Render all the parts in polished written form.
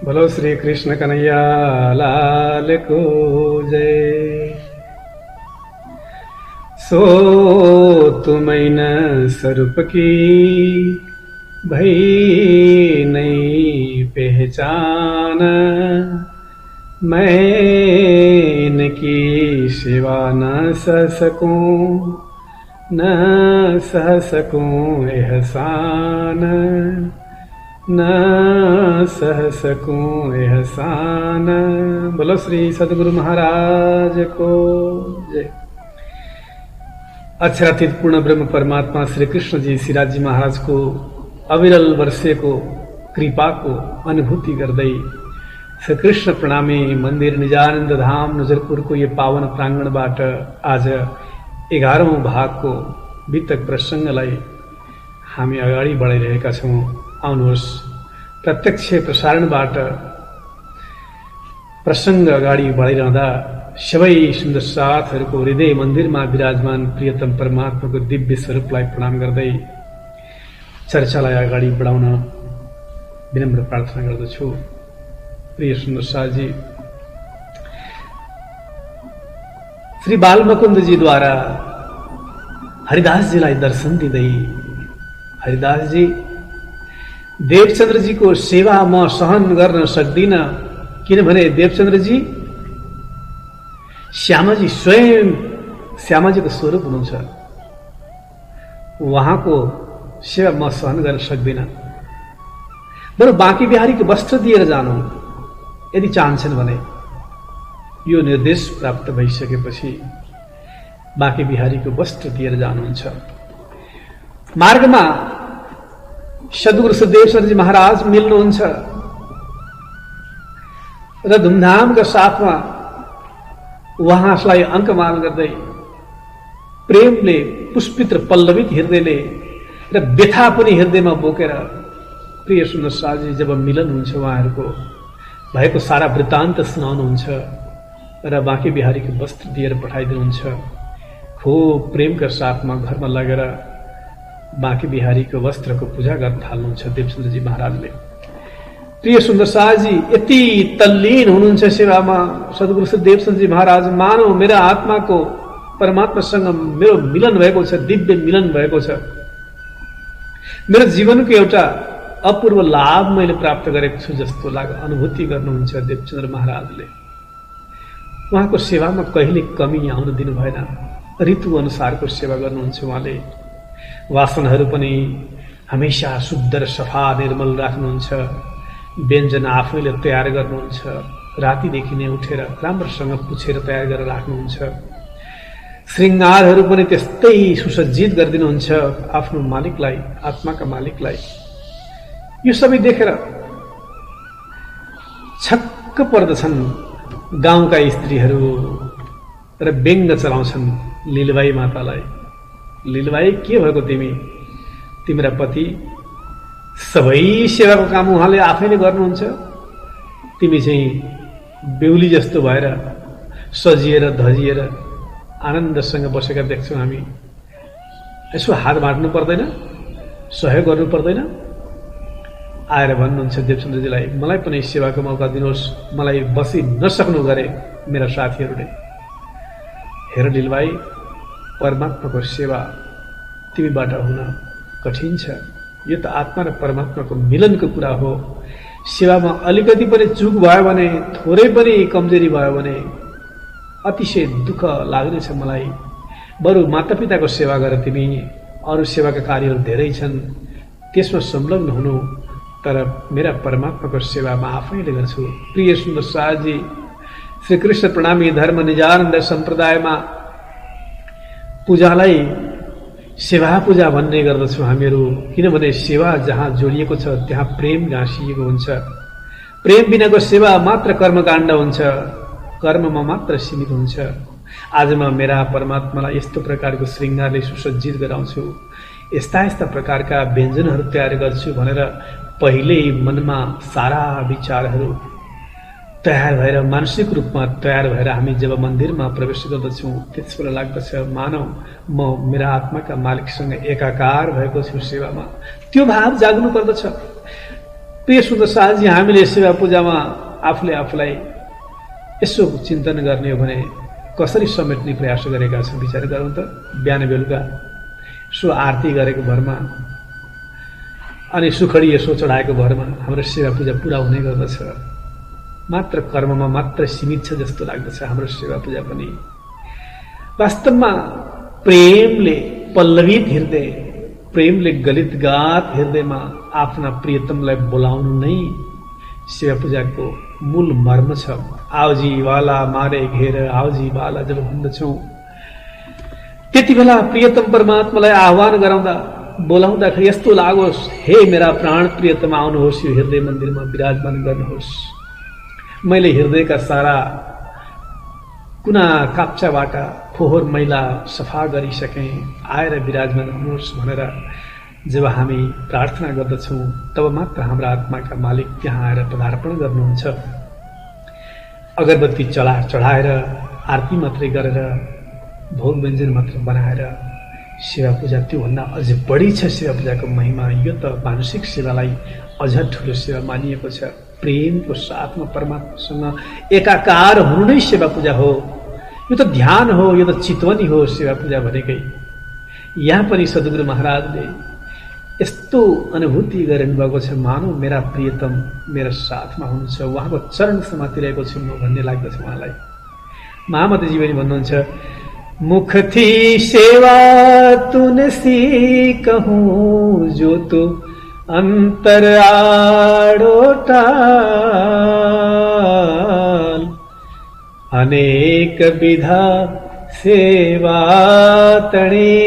बोलो श्री कृष्ण कन्हैया लाल को जय। सो तुम्हें न स्वरूप की भई नहीं पहचान, मैं इनकी सेवा न सह सकूं, न सह सकूं एहसान, न सह सकूं एहसान। बोलो श्री सद्गुरु महाराज को जय। अक्षरातीत पूर्ण ब्रह्म परमात्मा श्री कृष्ण जी श्रीराज जी महाराज को अविरल वर्षेको कृपाको अनुभूति गर्दै श्री कृष्ण प्रणामी मन्दिर निजानन्द धाम नजरपुरको यो पावन प्राङ्गणबाट आज 11औं भागको वितक प्रसङ्गलाई हामी अगाडि बढाइरहेका छौँ। आउनुहोस् प्रत्यक्ष प्रसारणबाट प्रसङ्ग अगाडि बढाइरहँदा सबै सुन्दर साथहरूको हृदय मन्दिरमा विराजमान प्रियतम परमात्माको दिव्य स्वरूपलाई प्रणाम गर्दै चर्चालाई अगाडि बढाउन विनम्र प्रार्थना गर्दछु। प्रिय सुन्दर साथजी, श्री बालमुकुन्दजीद्वारा हरिदासजीलाई दर्शन दिँदै हरिदासजी देवचन्द्रजीको सेवा म सहन गर्न सक्दिन, किनभने देवचन्द्रजी श्यामाजी स्वयं श्यामाजीको स्वरूप हुनुहुन्छ, उहाँको सेवा म सहन गर्न सक्दिन। बरु बाँकी बिहारीको वस्त्र दिएर जानु यदि चाहन्छन् भने। यो निर्देश प्राप्त भइसकेपछि बाँकी बिहारीको वस्त्र दिएर जानुहुन्छ। मार्गमा सद्गुरु सुदेवसरजी महाराज मिल्नुहुन्छ र धुमधामका साथमा उहाँलाई अङ्कमान गर्दै प्रेमले पुष्पित र पल्लवित हृदयले र व्यथा पनि हृदयमा बोकेर प्रिय सुन्दर साथजी जब मिलन हुन्छ उहाँहरूको भएको सारा वृत्तान्त सुनाउनुहुन्छ र बाँकी बिहारीको वस्त्र दिएर पठाइदिनुहुन्छ। खूब प्रेमका साथमा घरमा लगेर बाँकी बिहारीको वस्त्रको पूजा गर्न थाल्नुहुन्छ देवचन्द्रजी महाराजले। प्रिय सुन्दर साथजी यति तल्लीन हुनुहुन्छ सेवामा सद्गुरु श्री देवचन्द्रजी महाराज, मानव मेरा आत्माको परमात्मासँग मेरो मिलन भएको छ, दिव्य मिलन भएको छ। मेरो जीवनको एउटा अपूर्व लाभ मैले प्राप्त गरेको छु जस्तो अनुभूति गर्नुहुन्छ देवचन्द्र महाराजले। उहाँको सेवामा कहिले कमी आउन दिनु भएन। ऋतु अनुसारको सेवा गर्नुहुन्छ उहाँले। वासनहरू पनि हमेशा शुद्ध र सफा निर्मल राख्नुहुन्छ। व्यञ्जन आफैले तयार गर्नुहुन्छ। रातिदेखि नै उठेर राम्रोसँग पुछेर तयार गरेर राख्नुहुन्छ। श्रृङ्गारहरू पनि त्यस्तै सुसज्जित गरिदिनुहुन्छ आफ्नो मालिकलाई, आत्माका मालिकलाई। यो सबै देखेर छक्क पर्दछन् गाउँका स्त्रीहरू र व्यङ्ग चलाउँछन् लीलबाई मातालाई। लीलबाई के भएको तिमी? तिम्रा पति सबै सेवाको काम उहाँले आफैले गर्नुहुन्छ, तिमी चाहिँ बेहुली जस्तो भएर सजिएर धजिएर आनन्दसँग बसेका देख्छौँ हामी। यसो हात बाँड्नु पर्दैन? सहयोग गर्नु पर्दैन? आएर भन्नुहुन्छ देवचन्द्रजीलाई, मलाई पनि सेवाको मौका दिनुहोस्, मलाई बसी नसक्नु गरे मेरा साथीहरूले। हेर लीलबाई, परमात्माको सेवा तिमीबाट हुन कठिन छ। यो त आत्मा र परमात्माको मिलनको कुरा हो। सेवामा अलिकति पनि चुक भयो भने, थोरै पनि कमजोरी भयो भने अतिशय दुःख लाग्नेछ मलाई। बरु मातापिताको सेवा गर तिमी। अरू सेवाका कार्यहरू धेरै छन्, त्यसमा संलग्न हुनु, तर मेरा परमात्माको सेवा म आफैले गर्छु। प्रिय सुन्दर साथजी, श्री कृष्ण प्रणामी धर्म निजानन्द सम्प्रदायमा पूजालाई सेवा पूजा भन्ने गर्दछौँ हामीहरू। किनभने सेवा जहाँ जोडिएको छ त्यहाँ प्रेम गाँसिएको हुन्छ। प्रेम बिनाको सेवा मात्र कर्मकाण्ड हुन्छ, कर्ममा मात्र सीमित हुन्छ। आज म मेरा परमात्मालाई यस्तो प्रकारको श्रृङ्गारले सुसज्जित गराउँछु, यस्ता यस्ता प्रकारका व्यञ्जनहरू तयार गर्छु भनेर पहिल्यै मनमा सारा विचारहरू तयार भएर मानसिक रूपमा तयार भएर हामी जब मन्दिरमा प्रवेश गर्दछौँ त्यसबेला लाग्दछ मानव म मेरा आत्माका मालिकसँग एकाकार भएको छु सेवामा। त्यो भाव जाग्नु पर्दछ। प्रिय सुन्दर शाहजी, हामीले सेवा पूजामा आफूले आफूलाई यसो चिन्तन गर्ने हो भने कसरी समेट्ने प्रयास गरेका छौँ विचार गरौँ त। बिहान बेलुका सो आरती गरेको भरमा अनि सुखडी यसो चढाएको भरमा हाम्रो सेवा पूजा पुरा हुने गर्दछ। मात्र कर्ममा मात्र सीमित छ जस्तो लाग्दछ हाम्रो सेवा पूजा पनि। वास्तवमा प्रेमले पल्लवित हृदय, प्रेमले गलित गात हृदयमा आफ्ना प्रियतमलाई बोलाउनु नै सेवा पूजाको मूल मर्म छ। आवजी वाला मारे घेर आवजी वाला जब भन्दछौँ, त्यति बेला प्रियतम परमात्मालाई आह्वान गराउँदा बोलाउँदाखेरि यस्तो लागोस्, हे मेरा प्राण प्रियतम आउनुहोस्, यो हृदय मन्दिरमा विराजमान गर्नुहोस्। मैले हृदयका सारा कुना काप्चाबाट फोहोर मैला सफा गरिसकेँ, आएर विराजमान हुनुहोस् भनेर जब हामी प्रार्थना गर्दछौँ तब मात्र हाम्रा आत्माका मालिक त्यहाँ आएर पदार्पण गर्नुहुन्छ। अगरबत्ती चढाएर आरती मात्रै गरेर भोग व्यञ्जन मात्र बनाएर सेवा पूजा त्योभन्दा अझ बढी छ सेवा पूजाको महिमा। यो त मानसिक सेवालाई अझ ठुलो सेवा मानिएको छ। प्रेमको साथमा परमात्मासँग एकाकार हुनु नै सेवा पूजा हो। यो त ध्यान हो, यो त चितवनी हो सेवा पूजा भनेकै। यहाँ पनि सद्गुरु महाराजले यस्तो अनुभूति गरिनु भएको छ, मानौ मेरा प्रियतम मेरा साथमा हुनुहुन्छ, उहाँको चरण समातिरहेको छु म भन्ने लाग्दछ उहाँलाई। महामतीजी पनि भन्नुहुन्छ, मुख थी सेवा तुलसी कहूँ जो तो अंतर आड़ो टाल, अनेक विधा सेवा तणी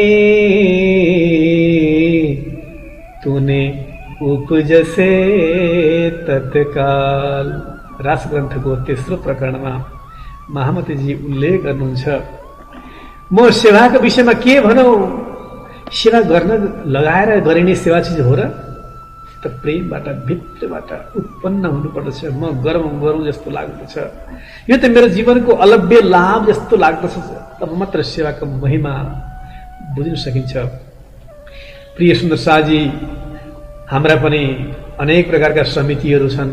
तूने उपजसे तत्काल। रास ग्रन्थको तेस्रो प्रकरणमा महामतीजी उल्लेख गर्नुहुन्छ, म सेवाको विषयमा के भनौँ, सेवा गर्न लगाएर गरिने सेवा चिज हो र? त प्रेमबाट भित्रबाट उत्पन्न हुनुपर्दछ। म गरौँ जस्तो लाग्दछ, यो त मेरो जीवनको अलभ्य लाभ जस्तो लाग्दछ, तब मात्र सेवाको महिमा बुझ्न सकिन्छ। प्रिय सुन्दर शाहजी, हाम्रा पनि अनेक प्रकारका समितिहरू छन्।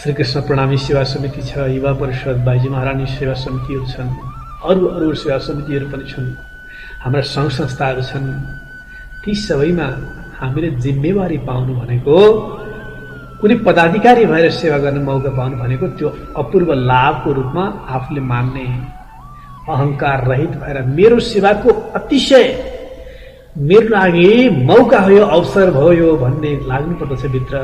श्रीकृष्ण प्रणामी सेवा समिति छ, युवा परिषद, बाइजी महारानी सेवा समितिहरू छन्, अरू सेवा समितिहरू पनि छन्, हाम्रा सङ्घ संस्थाहरू छन्। ती सबैमा हामीले जिम्मेवारी पाउनु भनेको, कुनै पदाधिकारी भएर सेवा गर्ने मौका पाउनु भनेको त्यो अपूर्व लाभको रूपमा आफूले मान्ने, अहङ्कार रहित भएर मेरो सेवाको अतिशय मेरो लागि मौका हो, यो अवसर भयो भन्ने लाग्नु पर्दछ भित्र।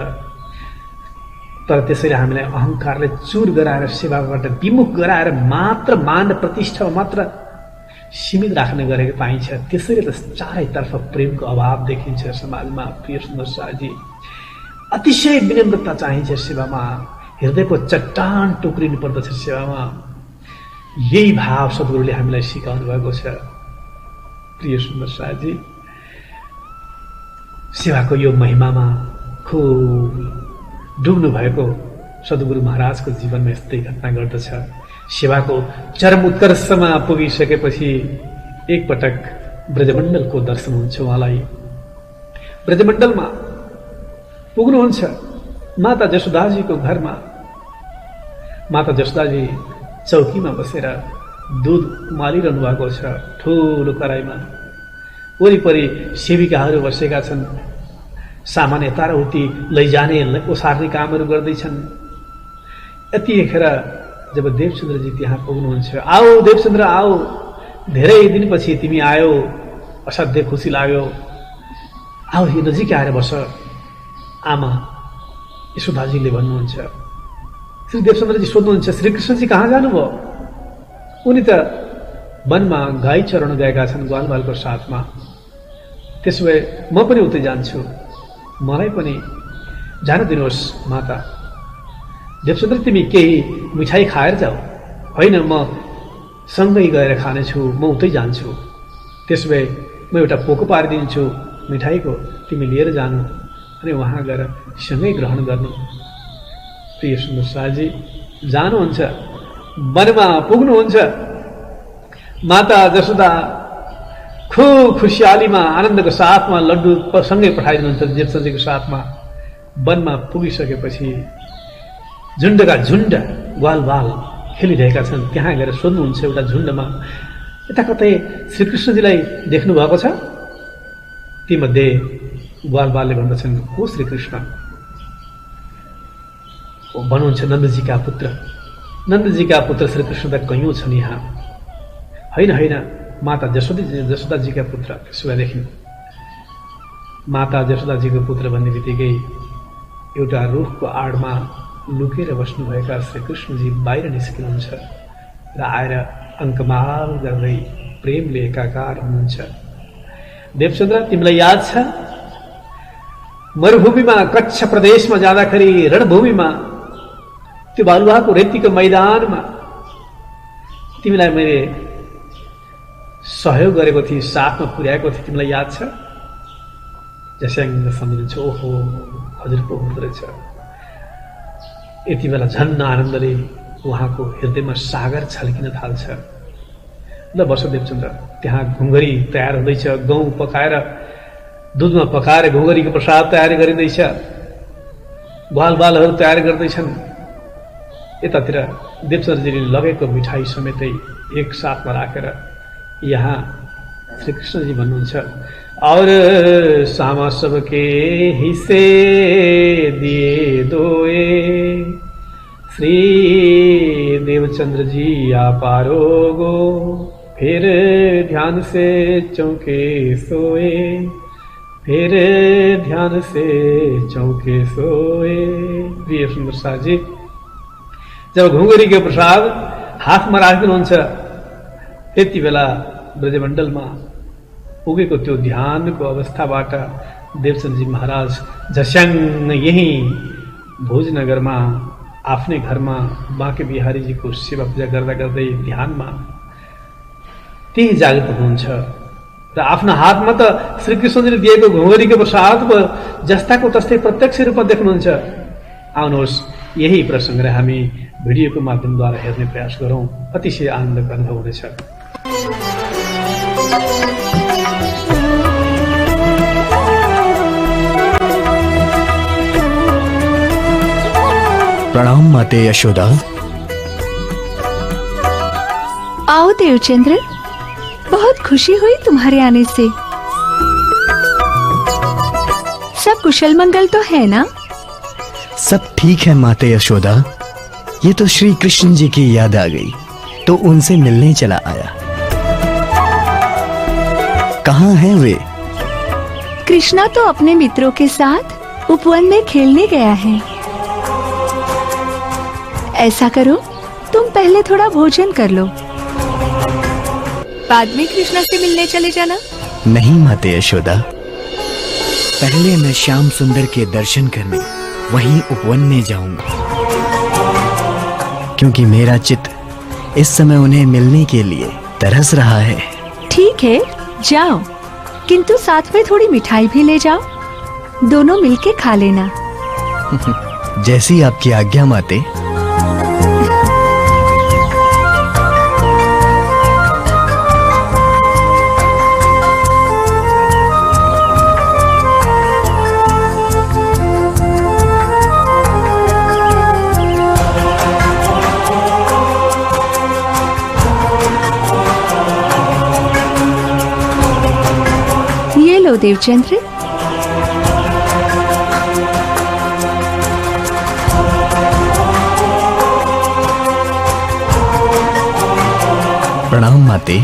तर त्यसैले हामीलाई अहङ्कारले चुर गराएर सेवाबाट विमुख गराएर मात्र मान प्रतिष्ठामा मात्र सीमित राख्ने गरेको पाइन्छ। त्यसैले त चारैतर्फ प्रेमको अभाव देखिन्छ समाजमा। प्रिय सुन्दर शाहजी, अतिशय विनम्रता चाहिन्छ सेवामा, हृदयको चट्टान टुक्रिनु पर्दछ सेवामा। यही भाव सद्गुरुले हामीलाई सिकाउनु भएको छ। प्रिय सुन्दर शाहजी, सेवाको यो महिमामा खुब डुब्नु भएको सद्गुरु महाराजको जीवनमा यस्तै घटना गर्दछ। सेवाको चरम उत्कर्षमा पुगिसकेपछि एकपटक ब्रजमण्डलको दर्शन हुन्छ उहाँलाई। ब्रजमण्डलमा पुग्नुहुन्छ माता जसोदाजीको घरमा। माता जसोदाजी चौकीमा बसेर दुध उमालिरहनु भएको छ ठुलो कराईमा। वरिपरि सेविकाहरू बसेका छन्, सामान यताउति लैजाने ओसार्ने कामहरू गर्दैछन्। यतिखेर जब देवचन्द्रजी त्यहाँ पुग्नुहुन्छ, आओ देवचन्द्र आओ, धेरै दिनपछि तिमी आयो, असाध्यै खुसी लाग्यो, आओ यो नजिक आएर बस। आमा यशोदाजीले भन्नुहुन्छ। श्री देवचन्द्रजी सोध्नुहुन्छ, श्रीकृष्णजी कहाँ जानुभयो? उनी त वनमा गाई चराउन गएका छन् ग्वालबालको साथमा। त्यसो भए म पनि उतै जान्छु, मलाई पनि जान दिनुहोस् माता। देवचन्द्र, तिमी केही मिठाई खाएर जाऊ। होइन, म सँगै गएर खानेछु, म उतै जान्छु। त्यसो भए म एउटा पोको पारिदिन्छु मिठाईको, तिमी लिएर जानु अनि उहाँ गएर सँगै ग्रहण गर्नु। प्रिय सुन्दर शाहजी जानुहुन्छ, वनमा पुग्नुहुन्छ। माता जसोदा खुब खुसियालीमा आनन्दको साथमा लड्डु सँगै पठाइदिनुहुन्छ देवचन्द्रजीको साथमा। वनमा पुगिसकेपछि झुण्डका झुण्ड ग्वालबाल खेलिरहेका छन्। त्यहाँ गएर सोध्नुहुन्छ एउटा झुण्डमा, यता कतै श्रीकृष्णजीलाई देख्नु भएको छ? तीमध्ये ग्वालबालले भन्दछन्, को श्रीकृष्ण? भन्नुहुन्छ, नन्दजीका पुत्र। नन्दजीका पुत्र श्रीकृष्ण त कयौं छन् यहाँ। होइन होइन, माता जसोदाजीका पुत्र। त्यसोभएदेखि माता जसोदाजीको पुत्र भन्ने बित्तिकै एउटा रुखको आडमा लुकेर बस्नुभएका श्रीकृष्णजी बाहिर निस्किनुहुन्छ र आएर अङ्कमाल गर्दै प्रेमले एकाकार हुनुहुन्छ। देवचन्द्र, तिमीलाई याद छ मरुभूमिमा कच्छ प्रदेशमा जाँदाखेरि रणभूमिमा त्यो बालुवाको रेतीको मैदानमा तिमीलाई मैले सहयोग गरेको थिएँ, साथमा पुर्याएको थिएँ, तिमीलाई याद छ? जस्याङ्ग सम्झिन्छ, ओहो हजुर पो हुँदो रहेछ। यति बेला झन् आनन्दले उहाँको हृदयमा सागर छल्किन थाल्छ। ल बस देवचन्द्र, त्यहाँ घुङ्गरी तयार हुँदैछ, गहुँ पकाएर दुधमा पकाएर घुङ्गरीको प्रसाद तयारी गरिँदैछ, बालबालहरू तयार गर्दैछन्। यतातिर देवचन्द्रजीले लगेको मिठाई समेतै एक साथमा राखेर यहाँ श्रीकृष्णजी भन्नुहुन्छ, और सामा सबके हिस्से दिए दोए, श्री देवचंद्र जी आप आरोगो, फिर ध्यान से चौके सोए, फिर ध्यान से चौके सोए। प्रिय सुन्दर साजी, जब घुङ्गरी के प्रसाद हातमा राख्नुहुन्छ त्यति बेला ब्रजमण्डलमा पुगेको त्यो ध्यानको अवस्थाबाट देवचन्द्रजी महाराज झस्याङ यही भोजनगरमा आफ्नै घरमा बाँके बिहारीजीको सेवा पूजा गर्दा गर्दै ध्यानमा त्यही जागृत हुनुहुन्छ र आफ्नो हातमा त श्रीकृष्णजीले दिएको घुङ्गरीको प्रसाद जस्ताको तस्तै प्रत्यक्ष रूपमा देख्नुहुन्छ। आउनुहोस् यही प्रसङ्गलाई हामी भिडियोको माध्यमद्वारा हेर्ने प्रयास गरौँ, अतिशय आनन्दको अनुभव हुनेछ। प्रणाम माते यशोदा। आओ देवचंद्र, बहुत खुशी हुई तुम्हारे आने से। सब कुशल मंगल तो है ना? सब ठीक है माते यशोदा। ये तो श्री कृष्ण जी की याद आ गई तो उनसे मिलने चला आया। कहाँ हैं वे? कृष्णा तो अपने मित्रों के साथ उपवन में खेलने गया है। ऐसा करो, तुम पहले थोड़ा भोजन कर लो, बाद में कृष्णा से मिलने चले जाना। नहीं माते यशोदा, पहले मैं श्याम सुंदर के दर्शन करने वहीं उपवन में जाऊंगा, क्योंकि मेरा चित्त इस समय उन्हें मिलने के लिए तरस रहा है। ठीक है, जाओ, किंतु साथ में थोड़ी मिठाई भी ले जाओ, दोनों मिलके खा लेना। जैसी आपकी आज्ञा माते। देवचंद्र, प्रणाम माते।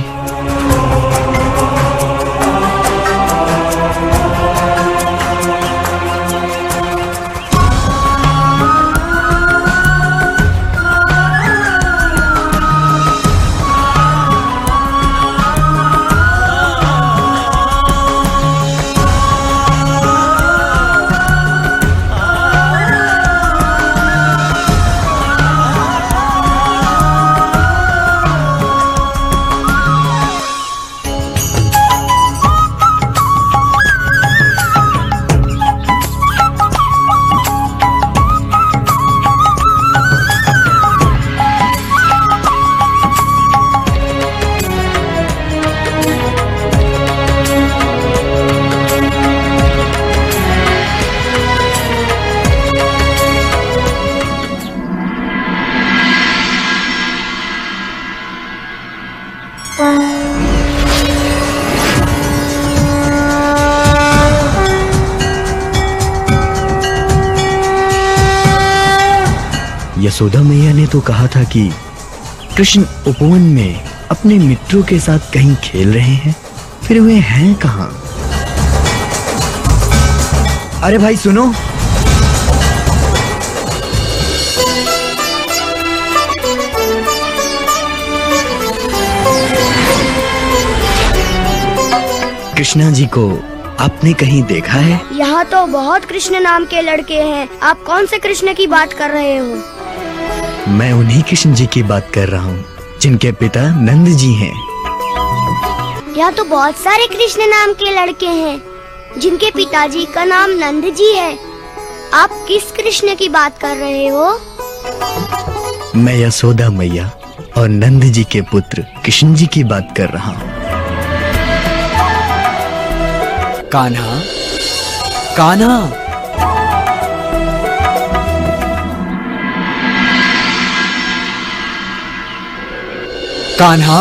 यशोदा मैया ने तो कहा था कि कृष्ण उपवन में अपने मित्रों के साथ कहीं खेल रहे हैं, फिर वे हैं कहां? अरे भाई सुनो, कृष्णा जी को आपने कहीं देखा है? यहाँ तो बहुत कृष्ण नाम के लड़के हैं। आप कौन से कृष्ण की बात कर रहे हो? मैं उन्हीं कृष्ण जी की बात कर रहा हूँ जिनके पिता नंद जी हैं। यहाँ तो बहुत सारे कृष्ण नाम के लड़के हैं जिनके पिताजी का नाम नंद जी है। आप किस कृष्ण की बात कर रहे हो? मैं यशोदा मैया और नंद जी के पुत्र कृष्ण जी की बात कर रहा हूँ। कान्हा, कान्हा, कान्हा,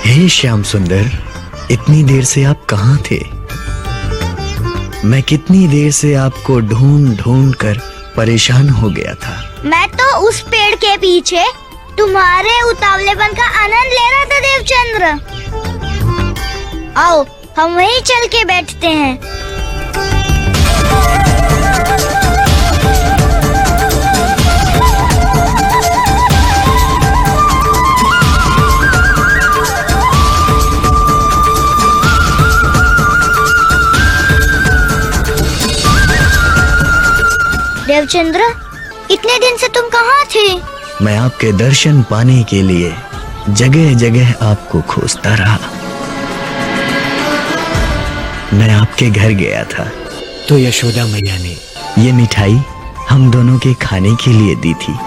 हे श्याम सुंदर, इतनी देर से आप कहाँ थे? मैं कितनी देर से आपको ढूंढ ढूंढ कर परेशान हो गया था। मैं तो उस पेड़ के पीछे तुम्हारे उतावलेपन का आनंद ले रहा था देवचंद्र। आओ हम वहीं चल के बैठते हैं। देवचंद्र, इतने दिन से तुम कहाँ थे? मैं आपके दर्शन पाने के लिए जगह जगह आपको खोजता रहा। मैं आपके घर गया था तो यशोदा मैया ने ये मिठाई हम दोनों के खाने के लिए दी थी।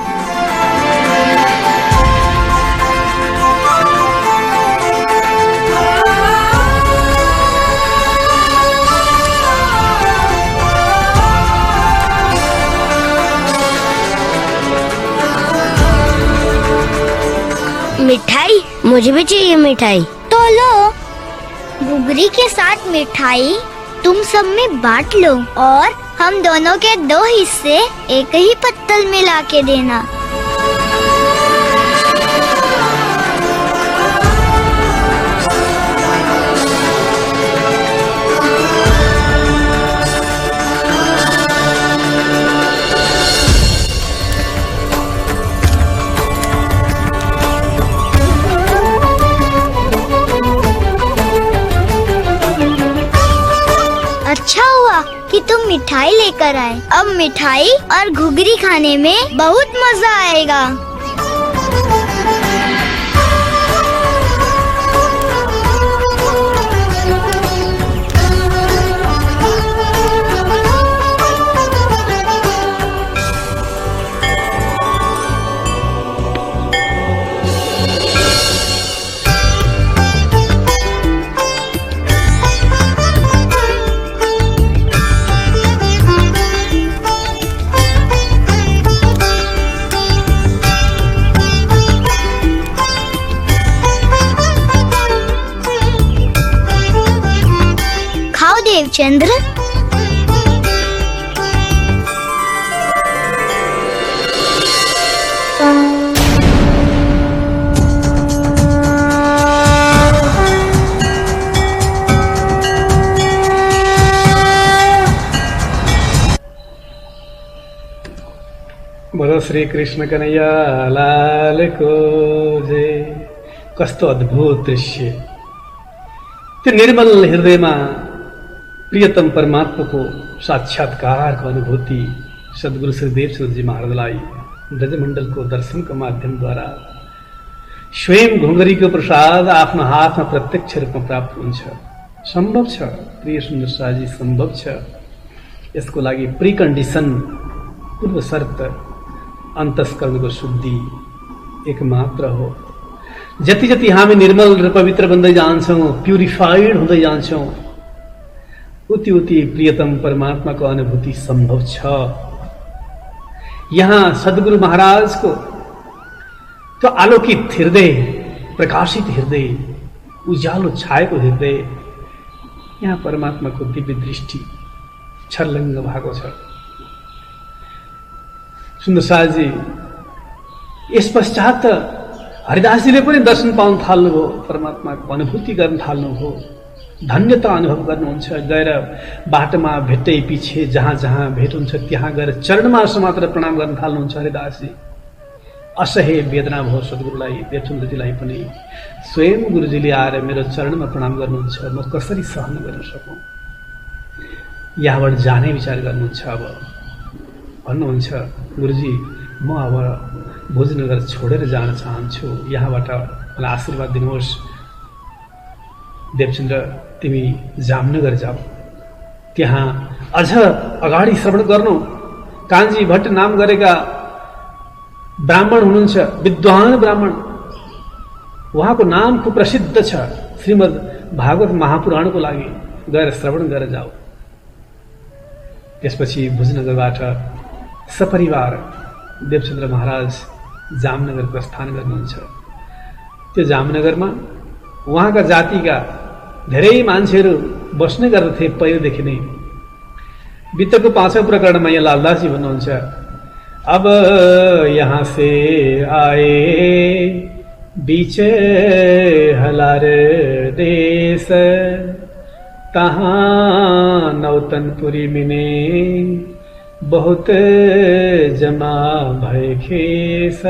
मिठाई? मुझे भी चाहिए मिठाई। तो लो, घुघरी के साथ मिठाई तुम सब में बांट लो और हम दोनों के 2 हिस्से एक ही पत्तल में ला के देना। अच्छा हुआ कि तुम मिठाई लेकर आए। अब मिठाई और घुघरी खाने में बहुत मजा आएगा। देवचंद्र, बोलो श्री कृष्ण कन्हैया लाल को जय। कस्तो अद्भुत दृश्य! त्यो निर्मल हृदयमा प्रियतम परमात्माको साक्षात्कारको अनुभूति सद्गुरु श्री देवचन्द्र जी महाराजलाई ब्रजमण्डलको दर्शनको माध्यमद्वारा स्वयं घुँघरीको प्रसाद आफ्नो हातमा प्रत्यक्ष रूपमा प्राप्त हुन्छ। सम्भव छ प्रिय सुन्दर शाहजी, सम्भव छ। यसको लागि प्रिकन्डिसन, पूर्व शर्त अन्तस्करणको शुद्धि एक मात्र हो। जति जति हामी निर्मल र पवित्र बन्दै जान्छौँ, प्युरिफाइड हुँदै जान्छौँ, उति उति प्रियतम परमात्माको अनुभूति सम्भव छ। यहाँ सद्गुरु महाराजको त्यो आलोकित हृदय, प्रकाशित हृदय, उज्यालो छाएको हृदय, यहाँ परमात्माको दिव्य दृष्टि छर्लङ्ग भएको छ। सुन्दर शाहजी, यस पश्चात हरिदासजीले पनि दर्शन पाउन थाल्नुभयो, परमात्माको अनुभूति गर्न थाल्नुभयो, धन्यता अनुभव गर्नुहुन्छ। गएर बाटोमा भेट्दै पछि जहाँ जहाँ भेट हुन्छ त्यहाँ गएर चरणमा समातेर प्रणाम गर्न थाल्नुहुन्छ हरिदासजी। असह्य वेदना भयो सद्गुरुलाई, देवचन्द्रजीलाई पनि। स्वयं गुरुजीले आएर मेरो चरणमा प्रणाम गर्नुहुन्छ, म कसरी सहन गर्न सकौँ? यहाँबाट जाने विचार गर्नुहुन्छ। अब भन्नुहुन्छ, गुरुजी म अब भोजनगर छोडेर जान चाहन्छु, यहाँबाट मलाई आशीर्वाद दिनुहोस्। देवचन्द्र, तिमी जामनगर जाऊ, त्यहाँ अझ अगाडि श्रवण गर्नु। कान्छी भट्ट नाम गरेका ब्राह्मण हुनुहुन्छ, विद्वान ब्राह्मण, उहाँको नाम खुब प्रसिद्ध छ श्रीमद् भागवत महापुराणको लागि, गएर श्रवण गरेर जाऊ। त्यसपछि भुजनगरबाट सपरिवार देवचन्द्र महाराज जामनगर प्रस्थान गर्नुहुन्छ। त्यो जामनगरमा उहाँका जातिका धेरै मान्छेहरू बस्ने गर्दथे पहिलेदेखि नै। वित्तको 5औं प्रकरणमा यहाँ लालदासजी भन्नुहुन्छ, अब यहाँ से आए बीच हलार देश, तहाँ नौतनपुरी मिने बहुत जमा भय खेस,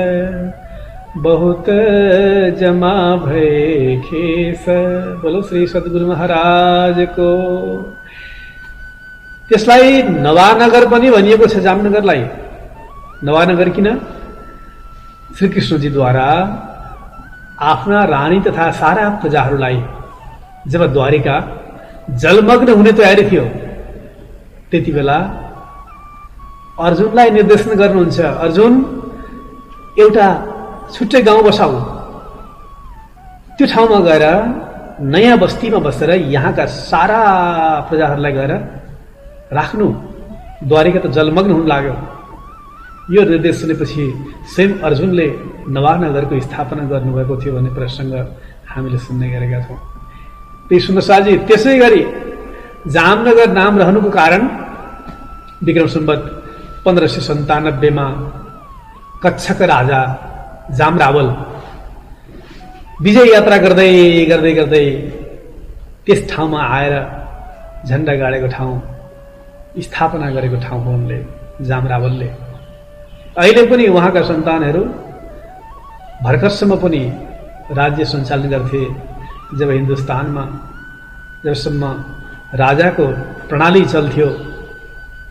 बहुत जमा भय खेस। बोलो श्री सद्गुरु महाराज को। त्यसलाई नवानगर पनि भनिएको छ। जामनगरलाई नवानगर किन? श्रीकृष्णजीद्वारा आफ्ना रानी तथा सारा प्रजाहरूलाई जब द्वारिका जलमग्न हुने तयारी थियो, त्यति बेला अर्जुनलाई निर्देशन गर्नुहुन्छ, अर्जुन एउटा छुट्टै गाउँ बसाऊ, त्यो ठाउँमा गएर नयाँ बस्तीमा बसेर यहाँका सारा प्रजाहरूलाई गएर राख्नु, द्वारिका त जलमग्न हुन लाग्यो। यो निर्देश सुनेपछि स्वयं अर्जुनले नवानगरको स्थापना गर्नुभएको थियो भन्ने प्रसङ्ग हामीले सुन्ने गरेका छौँ। त्यही सुन्दर शाहजी, त्यसै गरी जामनगर नाम रहनुको कारण विक्रम सम्वत 1597 कच्छक राजा जामरावल विजय यात्रा गर्दै गर्दै गर्दै त्यस ठाउँमा आएर झण्डा गाडेको ठाउँ, स्थापना गरेको ठाउँ हो उनले, जामरावलले। अहिले पनि उहाँका सन्तानहरू भर्खरसम्म पनि राज्य सञ्चालन गर्थे। जब हिन्दुस्तानमा जबसम्म राजाको प्रणाली चल्थ्यो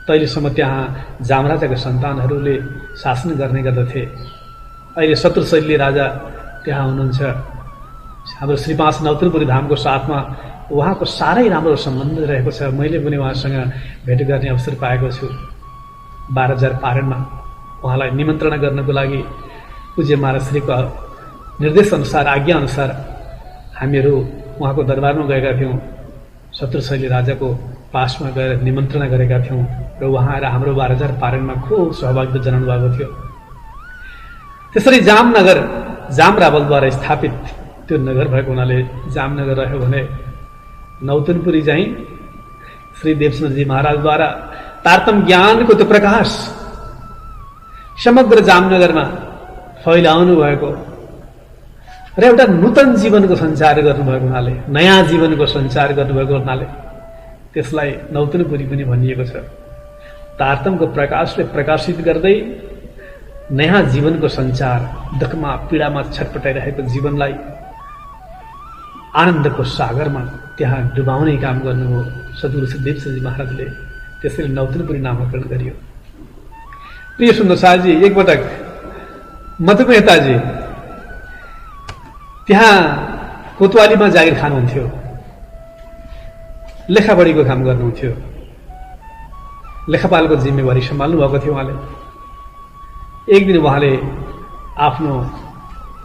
तहिलेसम्म त्यहाँ जामराजाका सन्तानहरूले शासन गर्ने गर्दथे। अहिले शत्रुशैली राजा त्यहाँ हुनुहुन्छ। हाम्रो श्री 5 नौतनपुरी धामको साथमा उहाँको साह्रै राम्रो सम्बन्ध रहेको छ। मैले पनि उहाँसँग भेट गर्ने अवसर पाएको छु। 12,000 पारणमा उहाँलाई निमन्त्रणा गर्नको लागि पूज्य महाराजश्रीको निर्देशअनुसार, आज्ञाअनुसार हामीहरू उहाँको दरबारमा गएका थियौँ। शत्रुशैली राजाको पासमा गएर निमन्त्रणा गरेका थियौँ र उहाँ आएर हाम्रो 12,000 पारणमा खुब सहभागिता जनाउनु भएको थियो। त्यसरी जामनगर जामरावलद्वारा स्थापित त्यो नगर भएको हुनाले जामनगर रह्यो भने नौतनपुरी चाहिँ श्री देवचन्द्रजी महाराजद्वारा तारतम ज्ञानको त्यो प्रकाश समग्र जामनगरमा फैलाउनु भएको र एउटा नूतन जीवनको सञ्चार गर्नुभएको हुनाले, नयाँ जीवनको सञ्चार गर्नुभएको हुनाले त्यसलाई नौतनपुरी पनि भनिएको छ। तारतमको प्रकाशले प्रकाशित गर्दै नयाँ जीवनको सञ्चार, दुःखमा पीडामा छटपटाइरहेको जीवनलाई आनन्दको सागरमा त्यहाँ डुबाउने काम गर्नुभयो सद्गुरु श्री देवचन्द्रजी महाराजले। त्यसैले नौतनपुरी नामकरण गरियो। प्रिय सुन्दर शाहजी, एकपटक मधुमेहताजी त्यहाँ कोतवालीमा जागिर खानुहुन्थ्यो, लेखापढीको काम गर्नुहुन्थ्यो, लेखापालको जिम्मेवारी सम्हाल्नु भएको थियो उहाँले। एक दिन उहाँले आफ्नो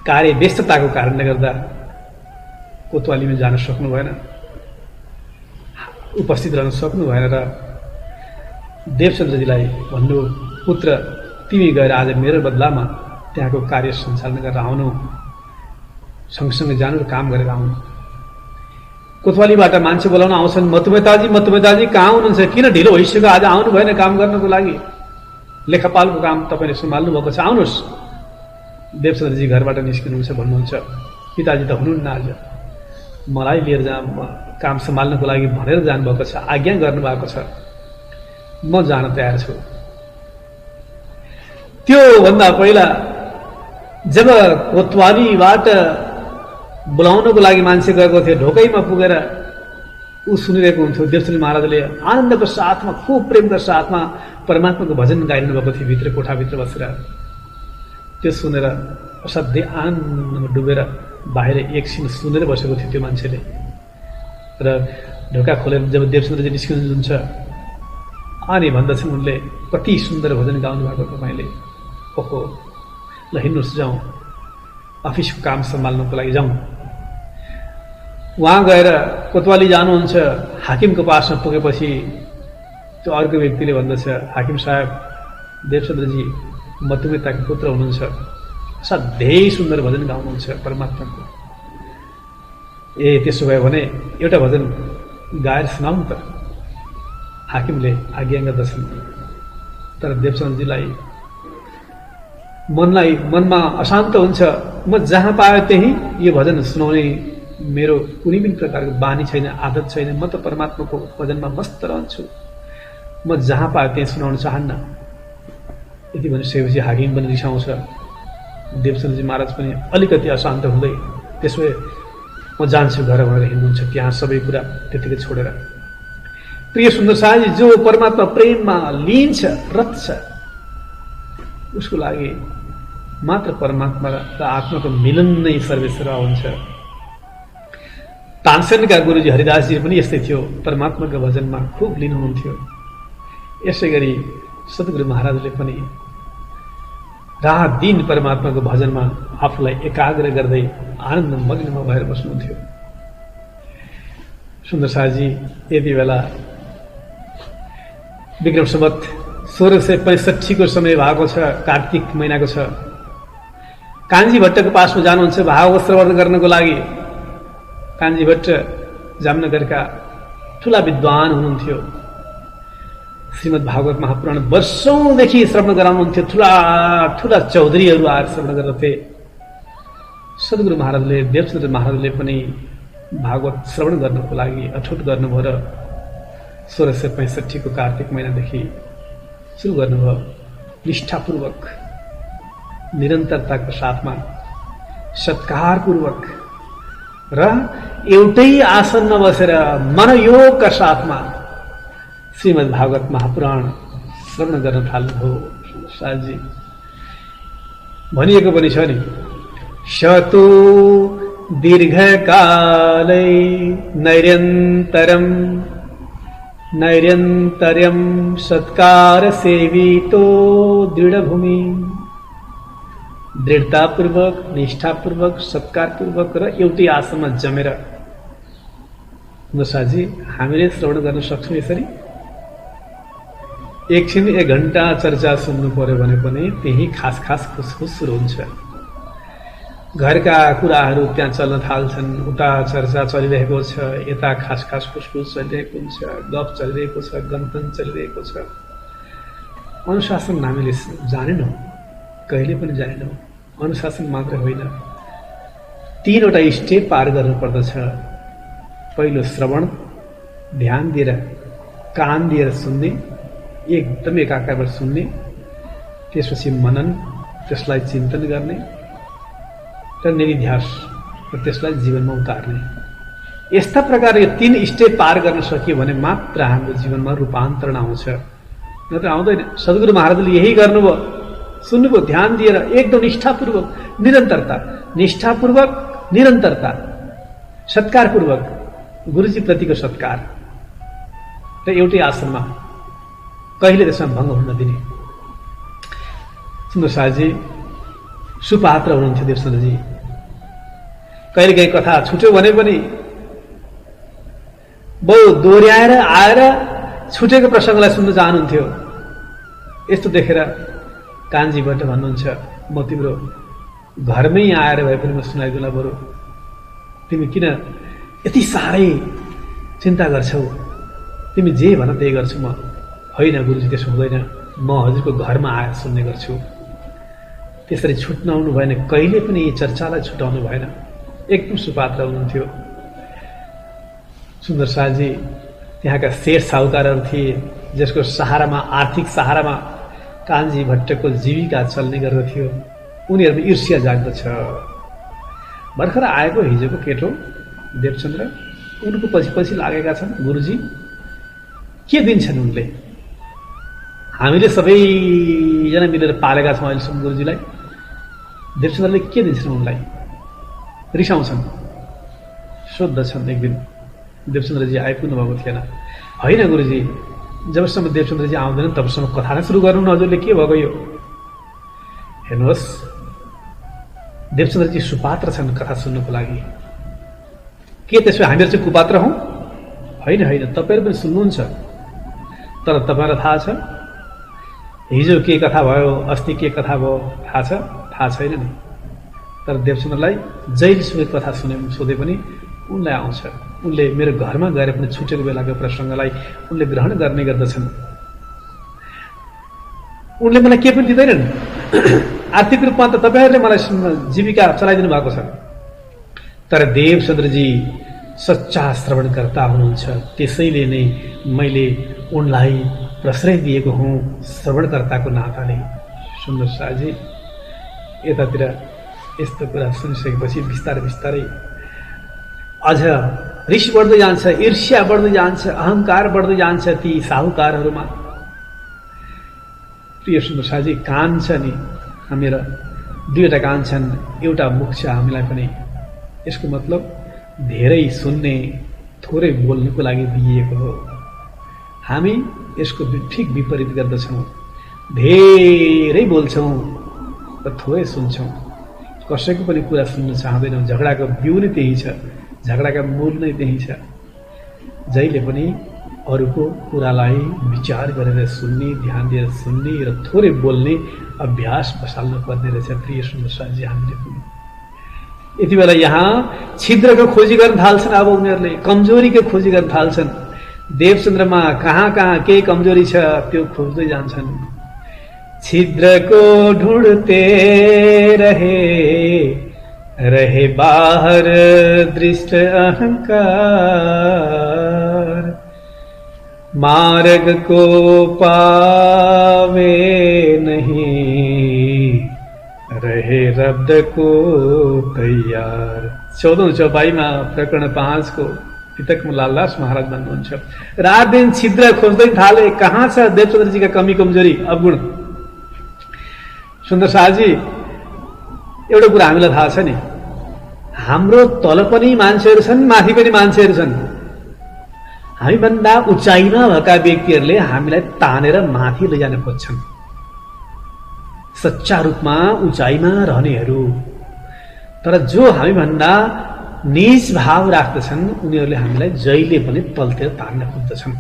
कार्य व्यस्तताको कारणले गर्दा कोतवालीमा जान सक्नु भएन, उपस्थित रहन सक्नु भएन र देवचन्द्रजीलाई भन्नु, पुत्र तिमी गएर आज मेरो बदलामा त्यहाँको कार्य सञ्चालन गरेर आउनु, सँगसँगै जानु र काम गरेर आउनु। कोतवालीबाट मान्छे बोलाउन आउँछन्, मतुबेताजी कहाँ हुनुहुन्छ, किन ढिलो भइसक्यो, आज आउनु भएन काम गर्नको लागि, लेखापालको काम तपाईँले सम्हाल्नु भएको छ, आउनुहोस्। देवचन्द्रजी घरबाट निस्किनुहुन्छ, भन्नुहुन्छ पिताजी त हुनुहुन्न, आज मलाई लिएर काम सम्हाल्नको लागि भनेर जानुभएको छ, आज्ञा गर्नुभएको छ, म जान तयार छु। त्यो भन्दा पहिला जब कोतवालीबाट बोलाउनको लागि मान्छे गएको थियो, ढोकैमा पुगेर ऊ सुनिरहेको हुन्थ्यो। देवचन्द्र महाराजले आनन्दको साथमा, खुब प्रेमको साथमा परमात्माको भजन गाइरहनु भएको थियो भित्र, कोठाभित्र बसेर। त्यो सुनेर असाध्यै आनन्दमा डुबेर बाहिर एकछिन सुनेर बसेको थियो त्यो मान्छेले। र ढोका खोलेर जब देवचन्द्रजी निस्किनुहुन्छ, अनि भन्दछन् उनले, कति सुन्दर भजन गाउनु भएको तपाईँले, ओहो ल हिँड्नुहोस्, जाउँ, अफिसको काम सम्हाल्नुको लागि जाउँ। उहाँ गएर कोतवाली जानुहुन्छ, हाकिमको पासमा पुगेपछि त्यो अर्को व्यक्तिले भन्दछ, हाकिम साहब देवचन्द्रजी मतुबेताको पुत्र हुनुहुन्छ, असाध्यै सुन्दर भजन गाउनुहुन्छ परमात्माको। ए त्यसो भयो भने एउटा भजन गाएर सुनाउँ त, हाकिमले आज्ञा गर्दछन्। तर देवचन्द्रजीलाई मनमा अशान्त हुन्छ, म जहाँ पायो त्यही यो भजन सुनाउने मेरो कुनै पनि प्रकारको बानी छैन, आदत छैन, म त परमात्माको भजनमा मस्त रहन्छु, म जहाँ पायो त्यही सुनाउन चाहन्न। यति भनिसकेपछि हाकिम पनि रिसाउँछ, देवचन्द्रजी महाराज पनि अलिकति अशान्त हुँदै, त्यसो भए म जान्छु घर भनेर हिँड्नुहुन्छ त्यहाँ सबै कुरा त्यतिकै छोडेर। प्रिय सुन्दर शाहजी जो परमात्मा प्रेममा लिन्छ, रच्छ, उसको लागि मात्र परमात्मा र आत्माको मिलन नै सर्वेश्वर हुन्छ। तानसेनका गुरुजी हरिदासजी पनि यस्तै थियो, परमात्माको भजनमा खुब लिनुहुन्थ्यो। यसै गरी सद्गुरु महाराजले पनि रात दिन परमात्माको भजनमा आफूलाई एकाग्र गर्दै आनन्द मग्नमा भएर बस्नुहुन्थ्यो। सुन्दर शाहजी यति बेला विक्रम सम्वत 1665 को समय भएको छ, कार्तिक महिनाको छ। कान्छी भट्टको पासमा जानुहुन्छ भागवत श्रवण गर्नको लागि। कान्छी भट्ट जामनगरका ठुला विद्वान हुनुहुन्थ्यो। श्रीमद् भागवत महापुराण वर्षौंदेखि श्रवण गराउनुहुन्थ्यो। ठुला ठुला चौधरीहरू आएर श्रवण गर्दथे। सद्गुरु महाराजले, देवचन्द्र महाराजले पनि भागवत श्रवण गर्नको लागि अठोट गर्नुभयो र 1665 को कार्तिक महिनादेखि सुरु गर्नुभयो। निष्ठापूर्वक, निरन्तरताको साथमा, सत्कारपूर्वक र एउटै आसनमा बसेर मनयोगका साथमा श्रीमद् भागवत महापुराण श्रवण गर्न थाल्नुभयो। शाहजी भनिएको पनि छ नि, शतो दीर्घकालै नैरन्तर्यं सत्कार सेवितो दृढभूमि। दृढतापूर्वक, निष्ठापूर्वक, सत्कारपूर्वक र एउटै आसनमा जमेर नसाजी हामीले श्रवण गर्न सक्छौँ। यसरी एकछिन 1 घण्टा चर्चा सुन्नु पर्यो भने पनि त्यही खास खुसखुस सुरु हुन्छ। घरका कुराहरू त्यहाँ चल्न थाल्छन्। उता चर्चा चलिरहेको छ, यता खास खुसखुस चलिरहेको हुन्छ, गफ चलिरहेको छ, गन्तन चलिरहेको छ। अनुशासन हामीले जानेनौँ, कहिले पनि जानेनौँ। अनुशासन मात्र होइन, 3 वटा स्टेप पार गर्नु पर्दछ। पहिलो श्रवण, ध्यान दिएर कान दिएर सुन्ने, एकदम एकाग्रबाट सुन्ने। त्यसपछि मनन, त्यसलाई चिन्तन गर्ने र निधिध्यास र त्यसलाई जीवनमा उतार्ने। यस्ता प्रकारले 3 स्टेप पार गर्न सकियो भने मात्र हाम्रो जीवनमा रूपान्तरण आउँछ, नत्र आउँदैन। सद्गुरु महाराजले यही गर्नुभयो। सुन्नुभयो, ध्यान दिएर एकदम निष्ठापूर्वक, निरन्तरता, निष्ठापूर्वक निरन्तरता, सत्कारपूर्वक गुरुजी प्रतिको सत्कार र एउटै आसनमा कहिले त्यसमा भङ्ग हुन नदिने। सुन्दर शाहजी सुपात्र हुनुहुन्थ्यो देवचन्द्रजी। कहिलेकाहीँ कथा छुट्यो भने पनि बहु दोहोऱ्याएर आएर छुटेको प्रसङ्गलाई सुन्न चाहनुहुन्थ्यो। यस्तो देखेर कान्छी भट्ट भन्नुहुन्छ, म तिम्रो घरमै आएर भए पनि म सुनाइदिउँला, बरु तिमी किन यति साह्रै चिन्ता गर्छौ, तिमी जे भन त्यही गर्छु म। होइन गुरुजी, त्यसो हुँदैन, म हजुरको घरमा आएर सुन्ने गर्छु। त्यसरी छुट्याउनु भएन, कहिले पनि यी चर्चालाई छुटाउनु भएन। एकदम सुपात्र हुनुहुन्थ्यो सुन्दर शाहजी। त्यहाँका सेठ साहुकारहरू थिए जसको सहारामा, आर्थिक सहारामा कान्छी भट्टको जीविका चल्ने गर्दथ्यो। उनीहरूमा ईर्ष्या जाग्दछ। भर्खर आएको हिजोको केटो देवचन्द्र, उनको पछि पछि लागेका छन् गुरुजी। के दिन्छन् उनले? हामीले सबैजना मिलेर पालेका छौँ अहिलेसम्म गुरुजीलाई। देवचन्द्रले के दिन्छन् उनलाई? रिसाउँछन्, सोद्धछन्। एक दिन देवचन्द्रजी आइपुग्नु भएको थिएन। होइन गुरुजी, जबसम्म देवचन्द्रजी आउँदैनन् तबसम्म कथा नै सुरु गर्नु न, हजुरले के भएको यो? हेर्नुहोस्, देवचन्द्रजी सुपात्र छन् कथा सुन्नुको लागि। के त्यसो हामीहरू चाहिँ कुपात्र हौँ? होइन होइन, तपाईँहरू पनि सुन्नुहुन्छ। तर तपाईँलाई थाहा छ हिजो के कथा भयो, अस्ति के कथा भयो थाहा छ? थाहा छैन नि। तर देवचन्द्रलाई जहिले सुकै कथा सोधे पनि उनलाई आउँछ। उनले मेरो घरमा गएर पनि छुटेको बेलाको प्रसङ्गलाई उनले ग्रहण गर्ने गर्दछन्। उनले मलाई के पनि दिँदैनन्। आर्थिक रूपमा त तपाईँहरूले मलाई जीविका चलाइदिनु भएको छ। तर देवचन्द्रजी सच्चा श्रवणकर्ता हुनुहुन्छ। त्यसैले नै मैले उनलाई प्रश्रय दिएको हुँ श्रवणकर्ताको नाताले। सुन्दर शाहजी यतातिर यस्तो कुरा सुनिसकेपछि बिस्तारै बिस्तारै अझ रिस बढ्दै जान्छ, ईर्ष्या बढ्दै जान्छ, अहङ्कार बढ्दै जान्छ ती साहुकारहरूमा। प्रिय सुन्दर शाहजी, कान छ नि हामीहरू, दुईवटा कान छन्, एउटा मुख छ हामीलाई पनि। यसको मतलब धेरै सुन्ने, थोरै बोल्नुको लागि दिइएको हो। हामी यसको ठिक विपरीत गर्दछौँ। धेरै बोल्छौँ र थोरै सुन्छौँ। कसैको पनि कुरा सुन्न चाहँदैनौँ। झगडाको बिउ नै त्यही छ, झगडाका मूल नै त्यही छ। जहिले पनि अरूको कुरालाई विचार गरेर सुन्ने, ध्यान दिएर सुन्ने र थोरै बोल्ने अभ्यास बसाल्नु पर्ने रहेछ। प्रिय सुन्दर शाहजी, हामीले पनि यति बेला यहाँ छिद्रको खोजी गर्न थाल्छन्। अब उनीहरूले कमजोरीको खोजी गर्न थाल्छन्। देवचन्द्रमा कहाँ कहाँ के कमजोरी छ त्यो खोज्दै जान्छन्। छिद्र को ढूंढते रहे बाहर दृष्ट अहंकार, मार्ग को पावे नहीं रहे रब्द को तैयार। 14औं चौपाईमा प्रकरण 5 को पितकमा लालदास महाराज भन्नुहुन्छ, रात दिन छिद्र खोज्दै थाले। कहाँ छ देवचन्द्रजीका कमी कमजोरी अवगुण? सुन्दर शाहजी, एउटा कुरा हामीलाई थाहा छ नि, हाम्रो तल पनि मान्छेहरू छन्, माथि पनि मान्छेहरू छन्। हामीभन्दा उचाइमा भएका व्यक्तिहरूले हामीलाई तानेर माथि लैजान खोज्छन्। सच्चा रूपमा उचाइमा रहनेहरू। तर जो हामीभन्दा नीच भाव राख्दछन् उनीहरूले हामीलाई जहिले पनि तलतिर तान्न खोज्दछन्।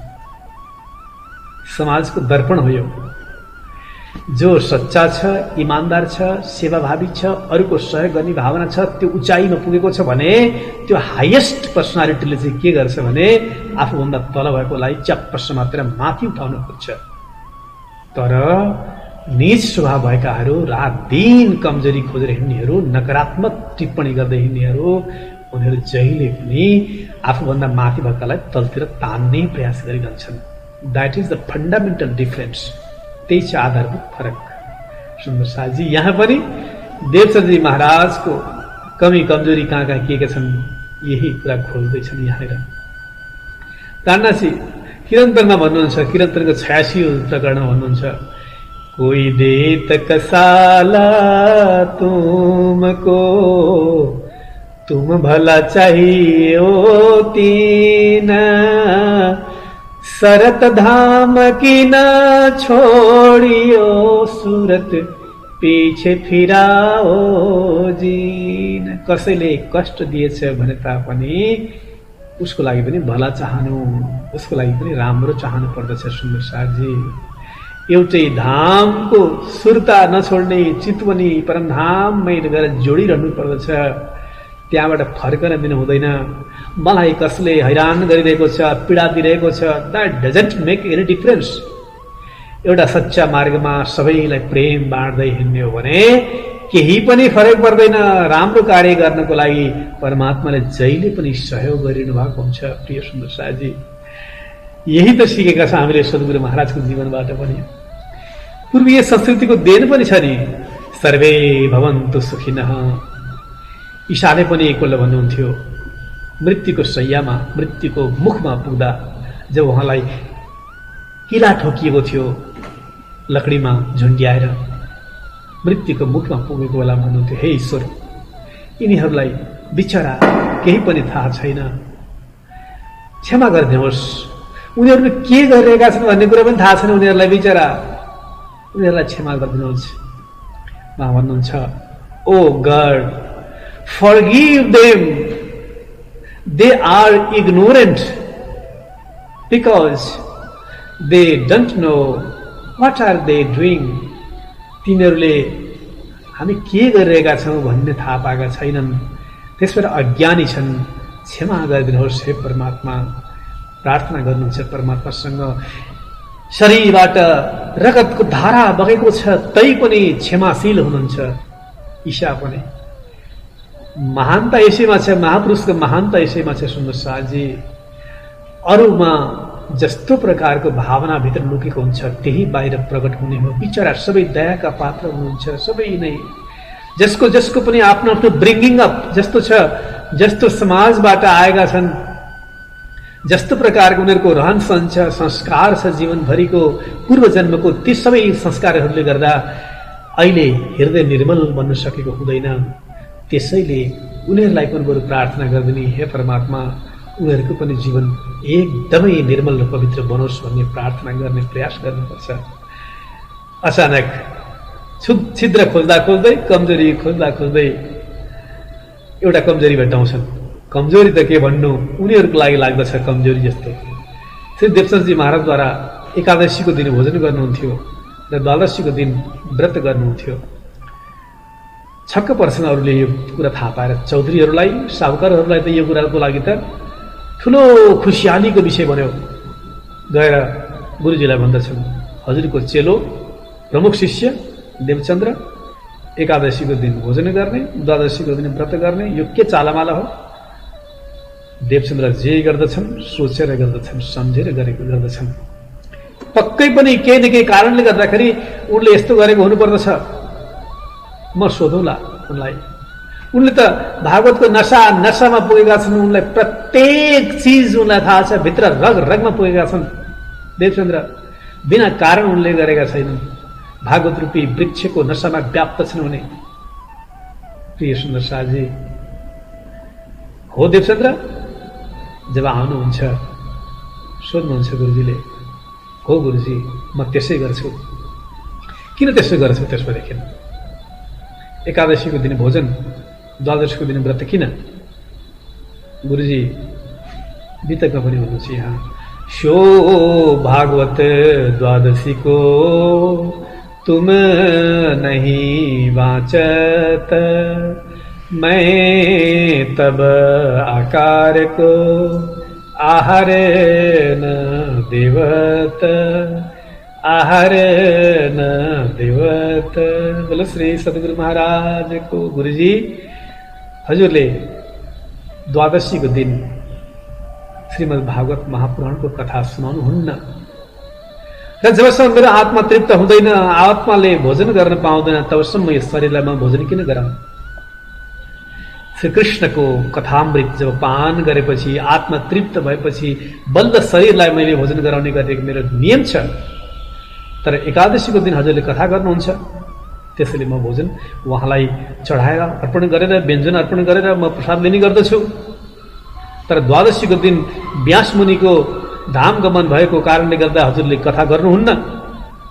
समाजको दर्पण हो यो। जो सच्चा छ, इमानदार छ, सेवाभावी छ, अरूको सहयोग गर्ने भावना छ, त्यो उचाइमा पुगेको छ भने त्यो हाइएस्ट पर्सनालिटीले चाहिँ के गर्छ भने आफूभन्दा तल भएकोलाई च्याप्प समातेर माथि उठाउन खोज्छ। तर नीच स्वभाव भएकाहरू, रात दिन कमजोरी खोजेर हिँड्नेहरू, नकारात्मक टिप्पणी गर्दै हिँड्नेहरू, उनीहरू जहिले पनि आफूभन्दा माथि भएकालाई तलतिर तान्ने प्रयास गरिरहन्छन्। That is the fundamental difference. त्यही छ आधारभूत फरक। सुन्दर शाहजी, यहाँ पनि देवचन्द्रजी महाराजको कमी कमजोरी कहाँ कहाँ के छन् यही कुरा खोज्दैछन् यहाँनिर। कान्नासी किरन्तरमा भन्नुहुन्छ, किरन्तरको 86औं प्रकरणमा भन्नुहुन्छ, कोई देत कसाला तुमको तुम भला चाहिए तीन सरत धाम की न छोडियो सूरत पीछे फिराओ जीन। कसैले कष्ट दिएछ भने तापनि उसको लागि पनि भला चाहनु, उसको लागि पनि राम्रो चाहनु पर्दछ सुन्दर साथजी। एउटै धामको सुरता नछोड्ने चितवनी परमधाममै गएर जोडिरहनु पर्दछ, त्यहाँबाट फर्कन दिनु हुँदैन। मलाई कसले हैरान गरिरहेको छ, पीडा दिइरहेको छ, that doesn't make any difference. एउटा सच्चा मार्गमा सबैलाई प्रेम बाँड्दै हिँड्ने हो भने केही पनि फरक पर्दैन। राम्रो कार्य गर्नको लागि परमात्माले जहिले पनि सहयोग गरिरहनु भएको हुन्छ प्रिय सुन्दर साथजी। यही त सिकेका छौँ हामीले सद्गुरु महाराजको जीवनबाट पनि। पूर्वीय संस्कृतिको देन पनि छ नि, सर्वे भवन्तु सुखिनः। ईशाले पनि एकपल्ट भन्नुहुन्थ्यो, मृत्युको शय्यामा, मृत्युको मुखमा पुग्दा जब उहाँलाई किला ठोकिएको थियो लकडीमा झुन्ड्याएर, मृत्युको मुखमा पुगेको बेला भन्नुहुन्थ्यो, हे ईश्वर, यिनीहरूलाई बिचरा केही पनि थाहा छैन, क्षमा गरिदिनुहोस्। उनीहरूले के गरिरहेका छन् भन्ने कुरा पनि थाहा छैन उनीहरूलाई, बिचरा, उनीहरूलाई क्षमा गरिदिनुहोस्। उहाँ भन्नुहुन्छ, ओ God, forgive them, they are ignorant because they don't know what are they doing. तिनीहरूले हामी के गरिरहेका छौँ भन्ने थाहा पाएका छैनन्, त्यसबाट अज्ञानी छन्, क्षमा गरिदिनुहोस् हे परमात्मा। प्रार्थना गर्नुहुन्छ परमात्मासँग। शरीरबाट रगतको धारा बगेको छ तै पनि क्षमाशील हुनुहुन्छ ईशा पनि। महानता यसैमा छ, महापुरुषको महानता यसैमा छ सुन्दर साथजी। अरूमा जस्तो प्रकारको भावना भित्र लुकेको हुन्छ त्यही बाहिर प्रकट हुने हो। बिचरा सबै दयाका पात्र हुनुहुन्छ, सबै नै जसको जसको पनि आफ्नो आफ्नो ब्रिङ्गिङ अप जस्तो छ, जस्तो समाजबाट आएका छन्, जस्तो प्रकारको उनीहरूको रहन सहन छ, संस्कार छ, जीवनभरिको पूर्व जन्मको, ती सबै संस्कारहरूले गर्दा अहिले हृदय निर्मल बन्न सकेको हुँदैन। त्यसैले उनीहरूलाई पनि बरु प्रार्थना गरिदिने, हे परमात्मा उनीहरूको पनि जीवन एकदमै निर्मल र पवित्र बनोस् भन्ने प्रार्थना गर्ने प्रयास गर्नुपर्छ। अचानक छिद्र खोज्दा खोज्दै, कमजोरी खोज्दा खोज्दै एउटा कमजोरी भेट्टाउँछन्। कमजोरी त के भन्नु, उनीहरूको लागि लाग्दछ कमजोरी जस्तो। श्री देवचन्दजी महाराजद्वारा एकादशीको दिन भोजन गर्नुहुन्थ्यो र द्वादशीको दिन व्रत गर्नुहुन्थ्यो। छक्क पर्छन् अरूले यो कुरा थाहा पाएर। चौधरीहरूलाई, साहुकारहरूलाई त यो कुराको लागि त ठुलो खुसियालीको विषय बन्यो। गएर गुरुजीलाई भन्दछन्, हजुरको चेलो प्रमुख शिष्य देवचन्द्र एकादशीको दिन भोजन गर्ने, द्वादशीको दिन व्रत गर्ने, यो के चालामाला हो? देवचन्द्र जे गर्दछन् सोचेर गर्दछन्, सम्झेर गरेको गर्दछन्। पक्कै पनि केही न केही कारणले गर्दाखेरि उनले यस्तो गरेको हुनुपर्दछ, म सोधौँला उनलाई। उनले त भागवतको नसामा पुगेका छन्, उनलाई प्रत्येक चिज उनलाई थाहा छ, भित्र रग रगमा पुगेका छन्। देवचन्द्र बिना कारण उनले गरेका छैनन्, भागवत रूपी वृक्षको नसामा व्याप्त छन् उनी। प्रिय सुन्दर साथजी, हो देवचन्द्र? जब आउनुहुन्छ सोध्नुहुन्छ गुरुजीले, हो गुरुजी म त्यसै गर्छु। किन त्यसो गर्छु? त्यसपछि एकादशीको दिन भोजन, द्वादशीको दिन व्रत किन? गुरुजी वितकमा पनि हुनुहुन्छ यहाँ, शो भागवत द्वादशी को तुम नहीं वाचत, मैं तब आकार को आहार न देवत, आहार न देवत। बोलो श्री सद्गुरु महाराज को। गुरुजी हजुरले द्वादशीको दिन श्रीमद् भागवत महापुराणको कथा सुनाउनुहुन्न र जबसम्म मेरो आत्मा तृप्त हुँदैन, आत्माले भोजन गर्न पाउँदैन, तबसम्म यस शरीरलाई म भोजन किन गराउँ? श्रीकृष्णको कथामृत जब पान गरेपछि, आत्मा तृप्त भएपछि बल्ल शरीरलाई मैले भोजन गराउने गरेको मेरो नियम छ। तर एकादशीको दिन हजुरले कथा गर्नुहुन्छ, त्यसैले म भोजन उहाँलाई चढाएर अर्पण गरेर व्यञ्जन अर्पण गरेर म प्रसाद लिने गर्दछु। तर द्वादशीको दिन व्यास मुनिको धाम गमन भएको कारणले गर्दा हजुरले कथा गर्नुहुन्न।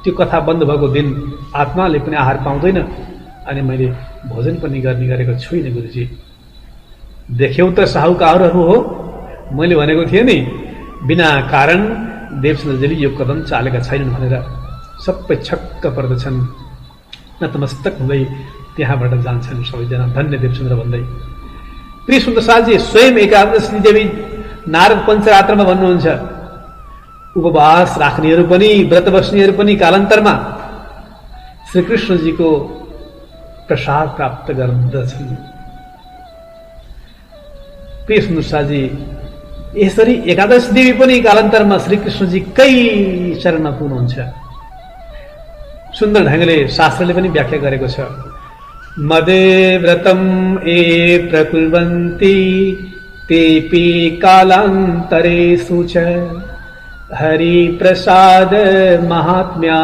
त्यो कथा बन्द भएको दिन आत्माले पनि आहार पाउँदैन अनि मैले भोजन पनि गर्ने गरेको छुइनँ गुरुजी। देख्यौ त साहुकारहरू हो, मैले भनेको थिएँ नि बिना कारण देवचन्द्रजीले यो कदम चालेका छैनन् भनेर। सबै छक्क पर्दछन्, नतमस्तक हुँदै त्यहाँबाट जान्छन् सबैजना धन्य देवचन्द्र भन्दै। प्रिय सुन्दर साथी, स्वयं एकादशी देवी नारद पञ्चरात्रमा भन्नुहुन्छ उपवास राख्नेहरू पनि व्रत बस्नेहरू पनि कालान्तरमा श्रीकृष्णजीको प्रसाद प्राप्त गर्दछन्। प्रिय सुन्दर साथी, यसरी एकादशी देवी पनि कालान्तरमा श्रीकृष्णजीकै शरणमा पुग्नुहुन्छ। सुन्दर ढङ्गले शास्त्रले पनि व्याख्या गरेको छ। मदे व्रतम ए प्रकुर्वन्ति तेपि कालान्तरेषु च हरि प्रसाद महात्म्या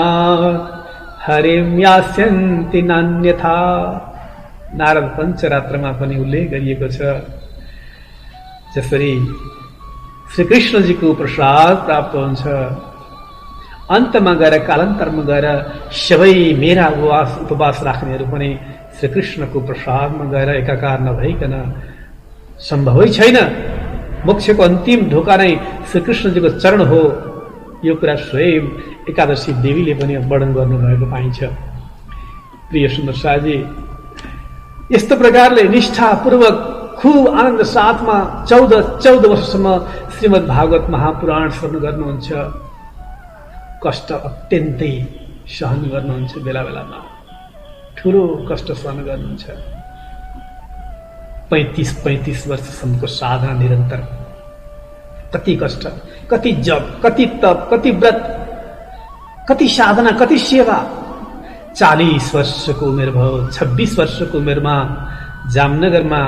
हरिं यास्यन्ति नान्यथा। नारद पञ्चरात्रमा पनि उल्लेख गरिएको छ। जसरी श्रीकृष्णजीको प्रसाद प्राप्त हुन्छ, अन्तमा गएर कालान्तरमा गएर सबै मेरा उपवास राख्नेहरू पनि श्रीकृष्णको प्रसादमा गएर एकाकार नभइकन सम्भवै छैन। मोक्षको अन्तिम ढोका नै श्रीकृष्णजीको चरण हो। यो कुरा स्वयं एकादशी देवीले पनि वर्णन गर्नुभएको पाइन्छ। प्रिय सुन्दर साथी, यस्तो प्रकारले निष्ठापूर्वक खूब आनन्द साथमा 14 वर्षसम्म श्रीमद् भागवत महापुराण श्रवण गर्नुहुन्छ। कष्ट अत्यन्तै सहन गर्नुहुन्छ, बेला बेलामा ठुलो कष्ट सहन गर्नुहुन्छ। 35 वर्षसम्मको साधना निरन्तर, कति कष्ट, कति जप, कति तप, कति व्रत, कति साधना, कति सेवा। 40 वर्षको उमेर भयो। 26 वर्षको उमेरमा जामनगरमा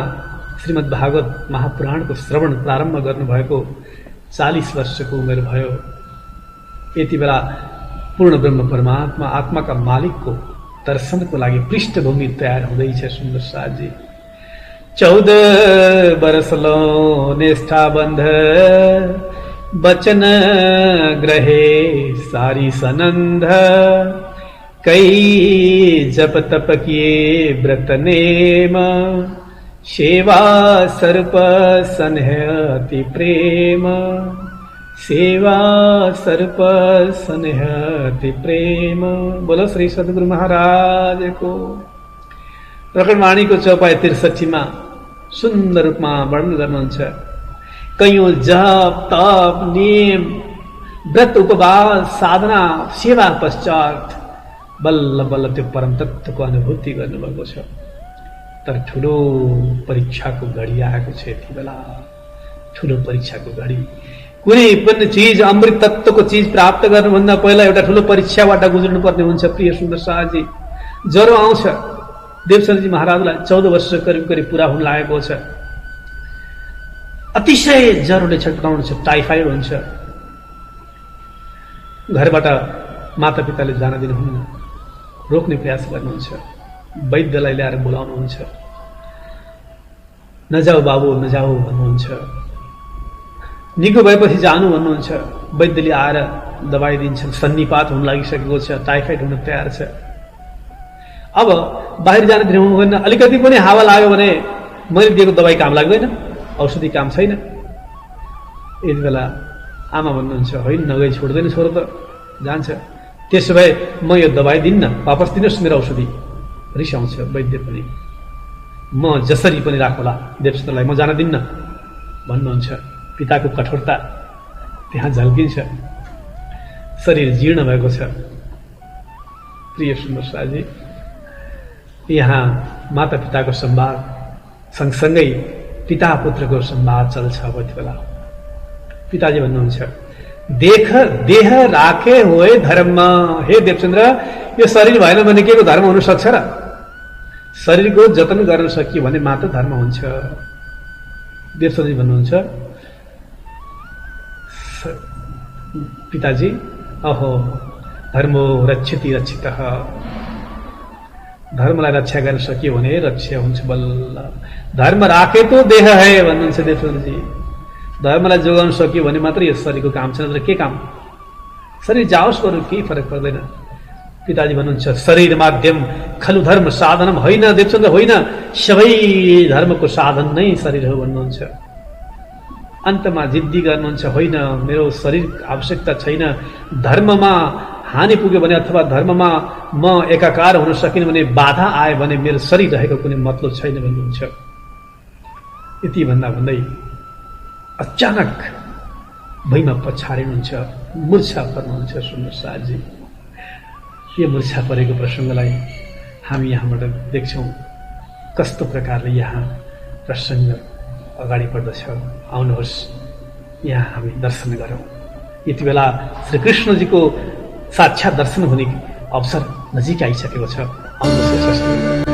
श्रीमद् भागवत महापुराणको श्रवण प्रारम्भ गर्नुभएको 40 वर्षको उमेर भयो। यति बेला पूर्ण ब्रह्म परमात्मा आत्माका मालिकको दर्शनको लागि पृष्ठभूमि तयार हुँदैछ। सुन्दर साथी, 14 वर्ष लो निष्ठा बंध बचन ग्रहे सारी सनंद कई जप तप किए व्रत नेम सेवा सर्प सन्ह अति प्रेम सेवा सर्प सन्ह अति प्रेम। बोलो श्री सद्गुरु महाराज को। प्रकटवाणीको चौपाई 63 सुन्दर रूपमा वर्णन गर्नुहुन्छ। कयौं जप तप नियम व्रत उपवास साधना सेवा पश्चात बल्ल बल्ल त्यो परम तत्त्वको अनुभूति गर्नुभएको छ। तर ठुलो परीक्षाको घडी आएको छ। यति बेला ठुलो परीक्षाको घडी। कुनै पनि चिज अमृत तत्त्वको चिज प्राप्त गर्नुभन्दा पहिला एउटा ठुलो परीक्षाबाट गुज्रनु पर्ने हुन्छ। प्रिय सुन्दर साथी, ज्वरो आउँछ। देवचन्द्रजी महाराजलाई 14 वर्ष करिब पुरा हुन लागेको छ। अतिशय ज्वरोले छटपटाउनु छ, टाइफाइड हुन्छ। घरबाट मातापिताले जान दिनुहुन्न, रोक्ने प्रयास गर्नुहुन्छ, वैद्यलाई ल्याएर बोलाउनुहुन्छ। नजाऊ बाबु नजाऊ भन्नुहुन्छ। निको भएपछि जानु भन्नुहुन्छ। वैद्यले आएर दबाई दिन्छन्। सन्निपात हुन लागिसकेको छ, टाइफाइड हुन तयार छ। अब बाहिर जान दिनुहुन्न। अलिकति पनि हावा लाग्यो भने मैले दिएको दबाई काम लाग्दैन, औषधि काम छैन। यति बेला आमा भन्नुहुन्छ, होइन नगई छोड्दैन, छोरो त जान्छ। त्यसो भए म यो दबाई दिन्न, वापस दिनुहोस् मेरो औषधि। रिसाउँछ वैद्य पनि। म जसरी पनि राखौला देवचन्द्रलाई, म जान दिन्न भन्नुहुन्छ। पिताको कठोरता त्यहाँ झल्किन्छ। शरीर जीर्ण भएको छ। प्रिय सुन्दर साथी, यहाँ माता पिताको संवाद सँगसँगै पिता पुत्रको संवाद चल्छ। अब यति बेला पिताजी भन्नुहुन्छ, देह राखे होए धर्म। हे देवचन्द्र, यो शरीर भएन भने के को धर्म हुन सक्छ र? शरीरको जतन गर्न सकियो भने मात्र धर्म हुन्छ। देवचन्द्रजी भन्नुहुन्छ, पिताजी अहो धर्मो रक्षति रक्षितः। धर्मलाई रक्षा गर्न सकियो भने रक्षा हुन्छ बल्ल। धर्म राखेको देह है भन्नुहुन्छ देवचन्द्रजी। धर्मलाई जोगाउन सकियो भने मात्र यस शरीरको काम छ, नत्र के काम? शरीर जाओस् बरु केही फरक पर्दैन। पिताजी भन्नुहुन्छ शरीर माध्यम खलु धर्म साधनम, होइन देवचन्द्र होइन, सबै धर्मको साधन नै शरीर हो भन्नुहुन्छ। अन्तमा जिद्दी गर्नुहुन्छ होइन मेरो शरीर आवश्यकता छैन, धर्ममा हानि पुग्यो भने अथवा धर्ममा म एकाकार हुन सकिनँ भने, बाधा आयो भने मेरो शरीर रहेको कुनै मतलब छैन भन्नुहुन्छ। यति भन्दा भन्दै अचानक भुइँमा पछारिनुहुन्छ, मूर्छा पर्नुहुन्छ सुन्दर साहजी। यो मूर्छा परेको प्रसङ्गलाई हामी यहाँबाट देख्छौँ कस्तो प्रकारले यहाँ प्रसङ्ग अगाडि बढ्दछ। आउनुहोस् यहाँ हामी दर्शन गरौँ। यति बेला श्री कृष्णजीको साक्षात् दर्शन हुने अवसर नजिक आइसकेको छ। आउनुहोस्।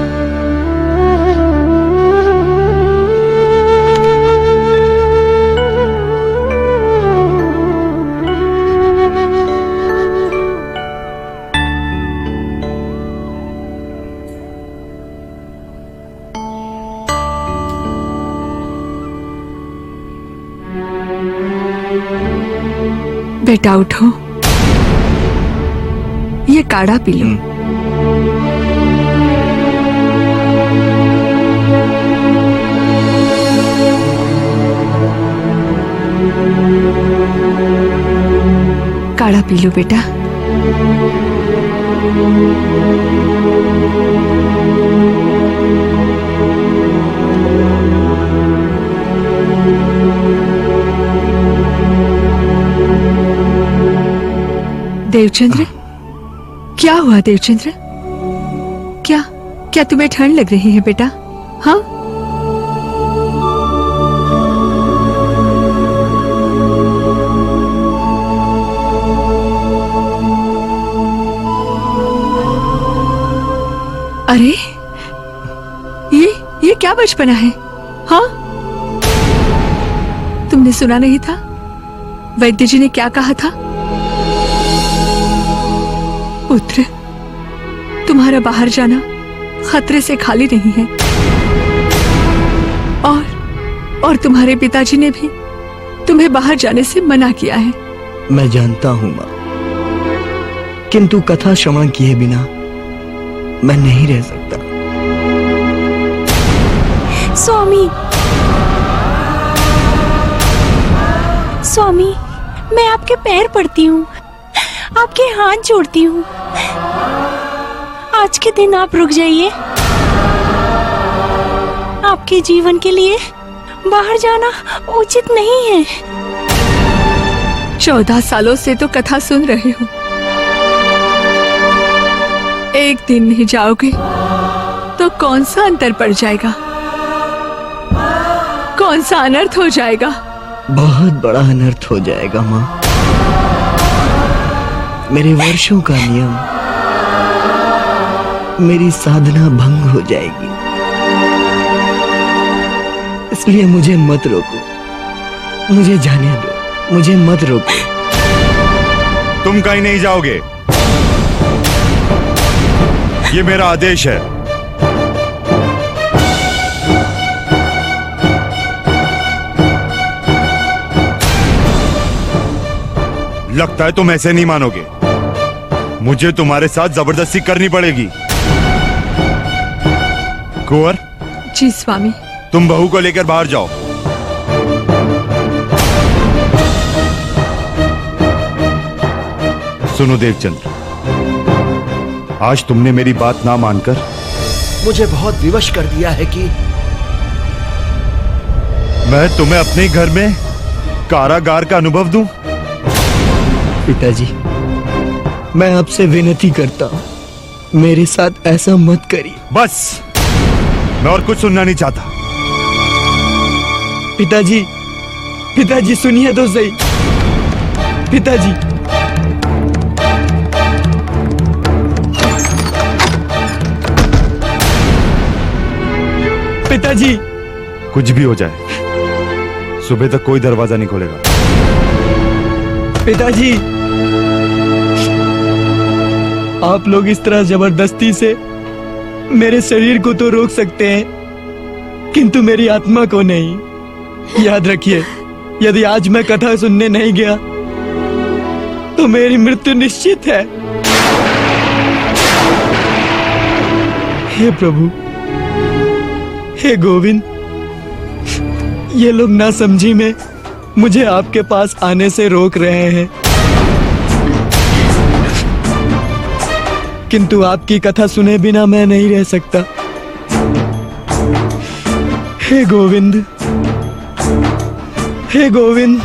बेटा उठो, ये काढ़ा पी लो। काढ़ा पी लो बेटा। देवचंद्र, क्या हुआ देवचंद्र? क्या तुम्हें ठंड लग रही है बेटा? हाँ? अरे ये क्या बचपना है? हाँ? तुमने सुना नहीं था वैद्य जी ने क्या कहा था? पुत्र, तुम्हारा बाहर जाना खतरे से खाली नहीं है। और तुम्हारे पिताजी ने भी तुम्हें बाहर जाने से मना किया है। मैं जानता हूं मां, किंतु कथा श्रवण किए बिना मैं नहीं रह सकता। स्वामी, मैं आपके पैर पड़ती हूँ, आपके हाथ जोड़ती हूँ। आज के दिन आप रुक जाइए। आपके जीवन के लिए बाहर जाना उचित नहीं है। 14 सालों से तो कथा सुन रहे हो। एक दिन नहीं जाओगे तो कौन सा अंतर पड़ जाएगा? कौन सा अनर्थ हो जाएगा? बहुत बड़ा अनर्थ हो जाएगा माँ। मेरे वर्षों का नियम, मेरी साधना भंग हो जाएगी। इसलिए मुझे मत रोको, मुझे जाने दो, मुझे मत रोको। तुम कहीं नहीं जाओगे, ये मेरा आदेश है। लगता है तुम ऐसे नहीं मानोगे, मुझे तुम्हारे साथ जबरदस्ती करनी पड़ेगी। कुंवर जी स्वामी। तुम बहू को लेकर बाहर जाओ। सुनो देवचंद्र, आज तुमने मेरी बात ना मानकर मुझे बहुत विवश कर दिया है कि मैं तुम्हें अपने घर में कारागार का अनुभव दूं। पिताजी, मैं आपसे विनती करता हूं, मेरे साथ ऐसा मत करिए। बस, मैं और कुछ सुनना नहीं चाहता। पिताजी सुनिए तो सही। पिताजी, पिताजी। कुछ भी हो जाए, सुबह तक कोई दरवाजा नहीं खोलेगा। पिताजी, आप लोग इस तरह जबरदस्ती से मेरे शरीर को तो रोक सकते हैं, किंतु मेरी आत्मा को नहीं। याद रखिए, यदि आज मैं कथा सुनने नहीं गया तो मेरी मृत्यु निश्चित है। हे प्रभु, हे गोविंद, ये लोग नासमझी में मुझे आपके पास आने से रोक रहे हैं, किंतु आपकी कथा सुने बिना मैं नहीं रह सकता। हे गोविंद, हे गोविंद।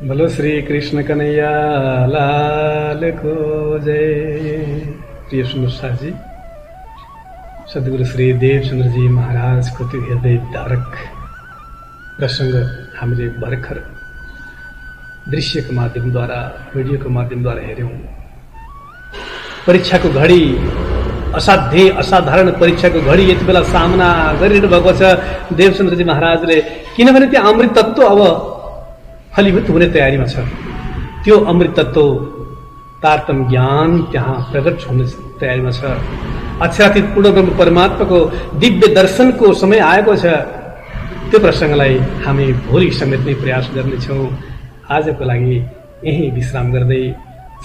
बोलो श्री कृष्ण कन्हैया लाल को जय। प्रिय सुंदर शाह जी, सदगुरु श्री देवचंद्र जी महाराज को त्यो हृदय विदारक प्रसंग हामीले भर्खर दृश्यको माध्यमद्वारा, भिडियोको माध्यमद्वारा हेऱ्यौँ। परीक्षाको घडी, असाध्य असाधारण परीक्षाको घडी यति बेला सामना गरिरहनु भएको छ देवचन्द्रजी महाराजले, किनभने त्यो अमृत तत्व अब फलीभूत हुने तयारीमा छ। त्यो अमृत तत्व तारतम ज्ञान त्यहाँ प्रकट हुने तयारीमा छ। अक्षरातीत पूर्ण ब्रह्म परमात्माको दिव्य दर्शनको समय आएको छ। त्यो प्रसङ्गलाई हामी भोलि समेट्ने प्रयास गर्नेछौँ। आजको लागि यही विश्राम गर्दै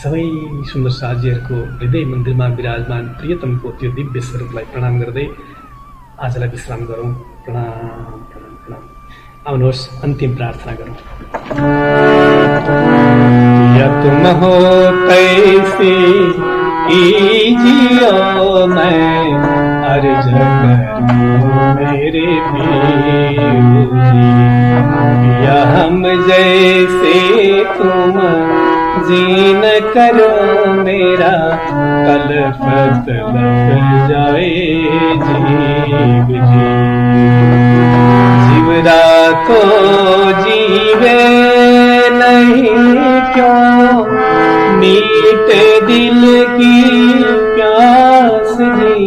सबै सुन्दर साजीहरूको हृदय मन्दिरमा विराजमान प्रियतमको त्यो दिव्य स्वरूपलाई प्रणाम गर्दै आजलाई विश्राम गरौँ। प्रणाम प्रणाम प्रणाम। आउनुहोस् अन्तिम प्रार्थना गरौँ। या तुम हो तैसे कीजियो, मैं अर्ज करूं मेरे पीर। या हम जैसे तुम जीन करो, मेरा कल्पत लग जाए जीव जी। जीवरा तो जीवे नहीं क्यों, मीटे दिल की प्यास जी।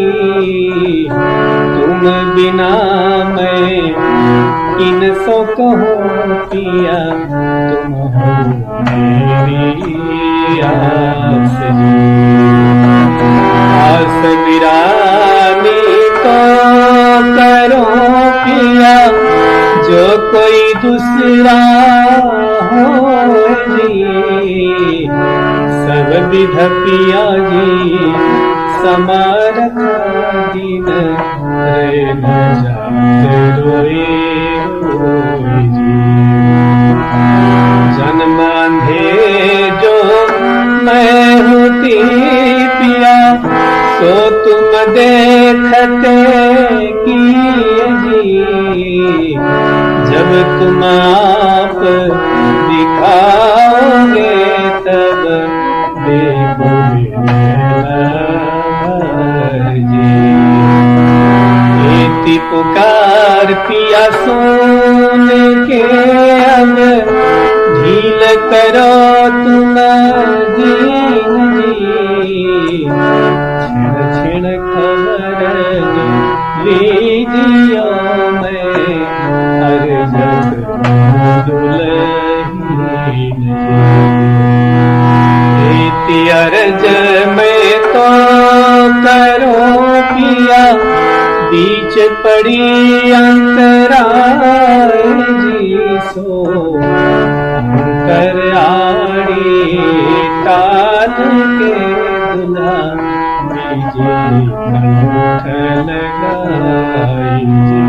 तुम बिना मैं किन सो कहो पिया, तुम हो मेरी आस जी। आस विरानी तो करो पिया, जो कोई दूसरा हो जी। सब विध पिया जी समारथ दिन, रे न जात रोए रोए जी। जन्म अंधे जो मैं होती पिया, तो तुम देखते किए जी। जब तुम आप दिखाओगे तब देखोगे जी। इति पुकार पिया सुन के अब, ढील करो तुम जीन जी। छिण छिण खबर लीजियो, मैं अर्ज दुल्हीन जी। इति अर्ज में तो करो पिया, बीच पड़ी अंतराय जी। सो कर आड़ी काल के दुल्हा, बीजे कंठ लगाई जी।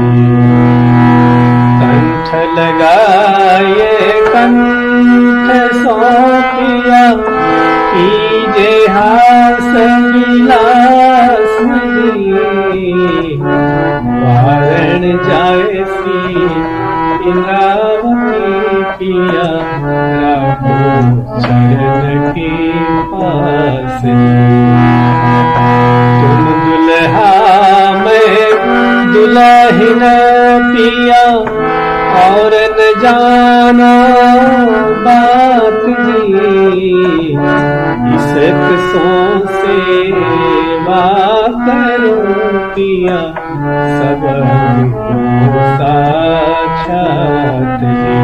कंठ लगाए कंठ सौंपिया, कीजे हास विलास जी। वारण जाए सी इंद्रावती पिया, राखो चरण के पास। तुम दुल्हा मैं दुल्हन पिया, और न जाना बात जी। इसक सो सेवा करो पिया, सब साक्षात जी।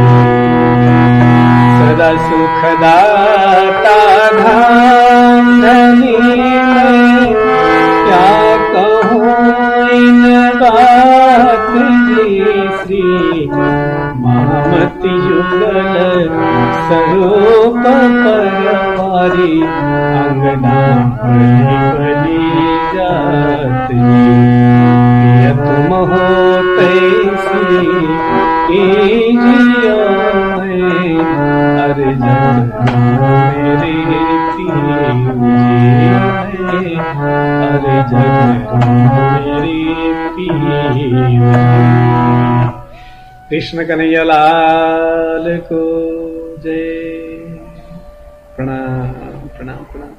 सुखदाता धाम धनी मैं क्या कहूँ इन बात जी। श्री महामति युगल स्वरूप परवारी अंगना बलि बलि जात जी। प्रिय तुम हो तैसी कीजियो मैं अर्जन मेरे पीर जी। अर्जन मेरे पीर। कृष्ण कन्हैया लाल को जय। प्रणाम प्रणाम प्रणाम।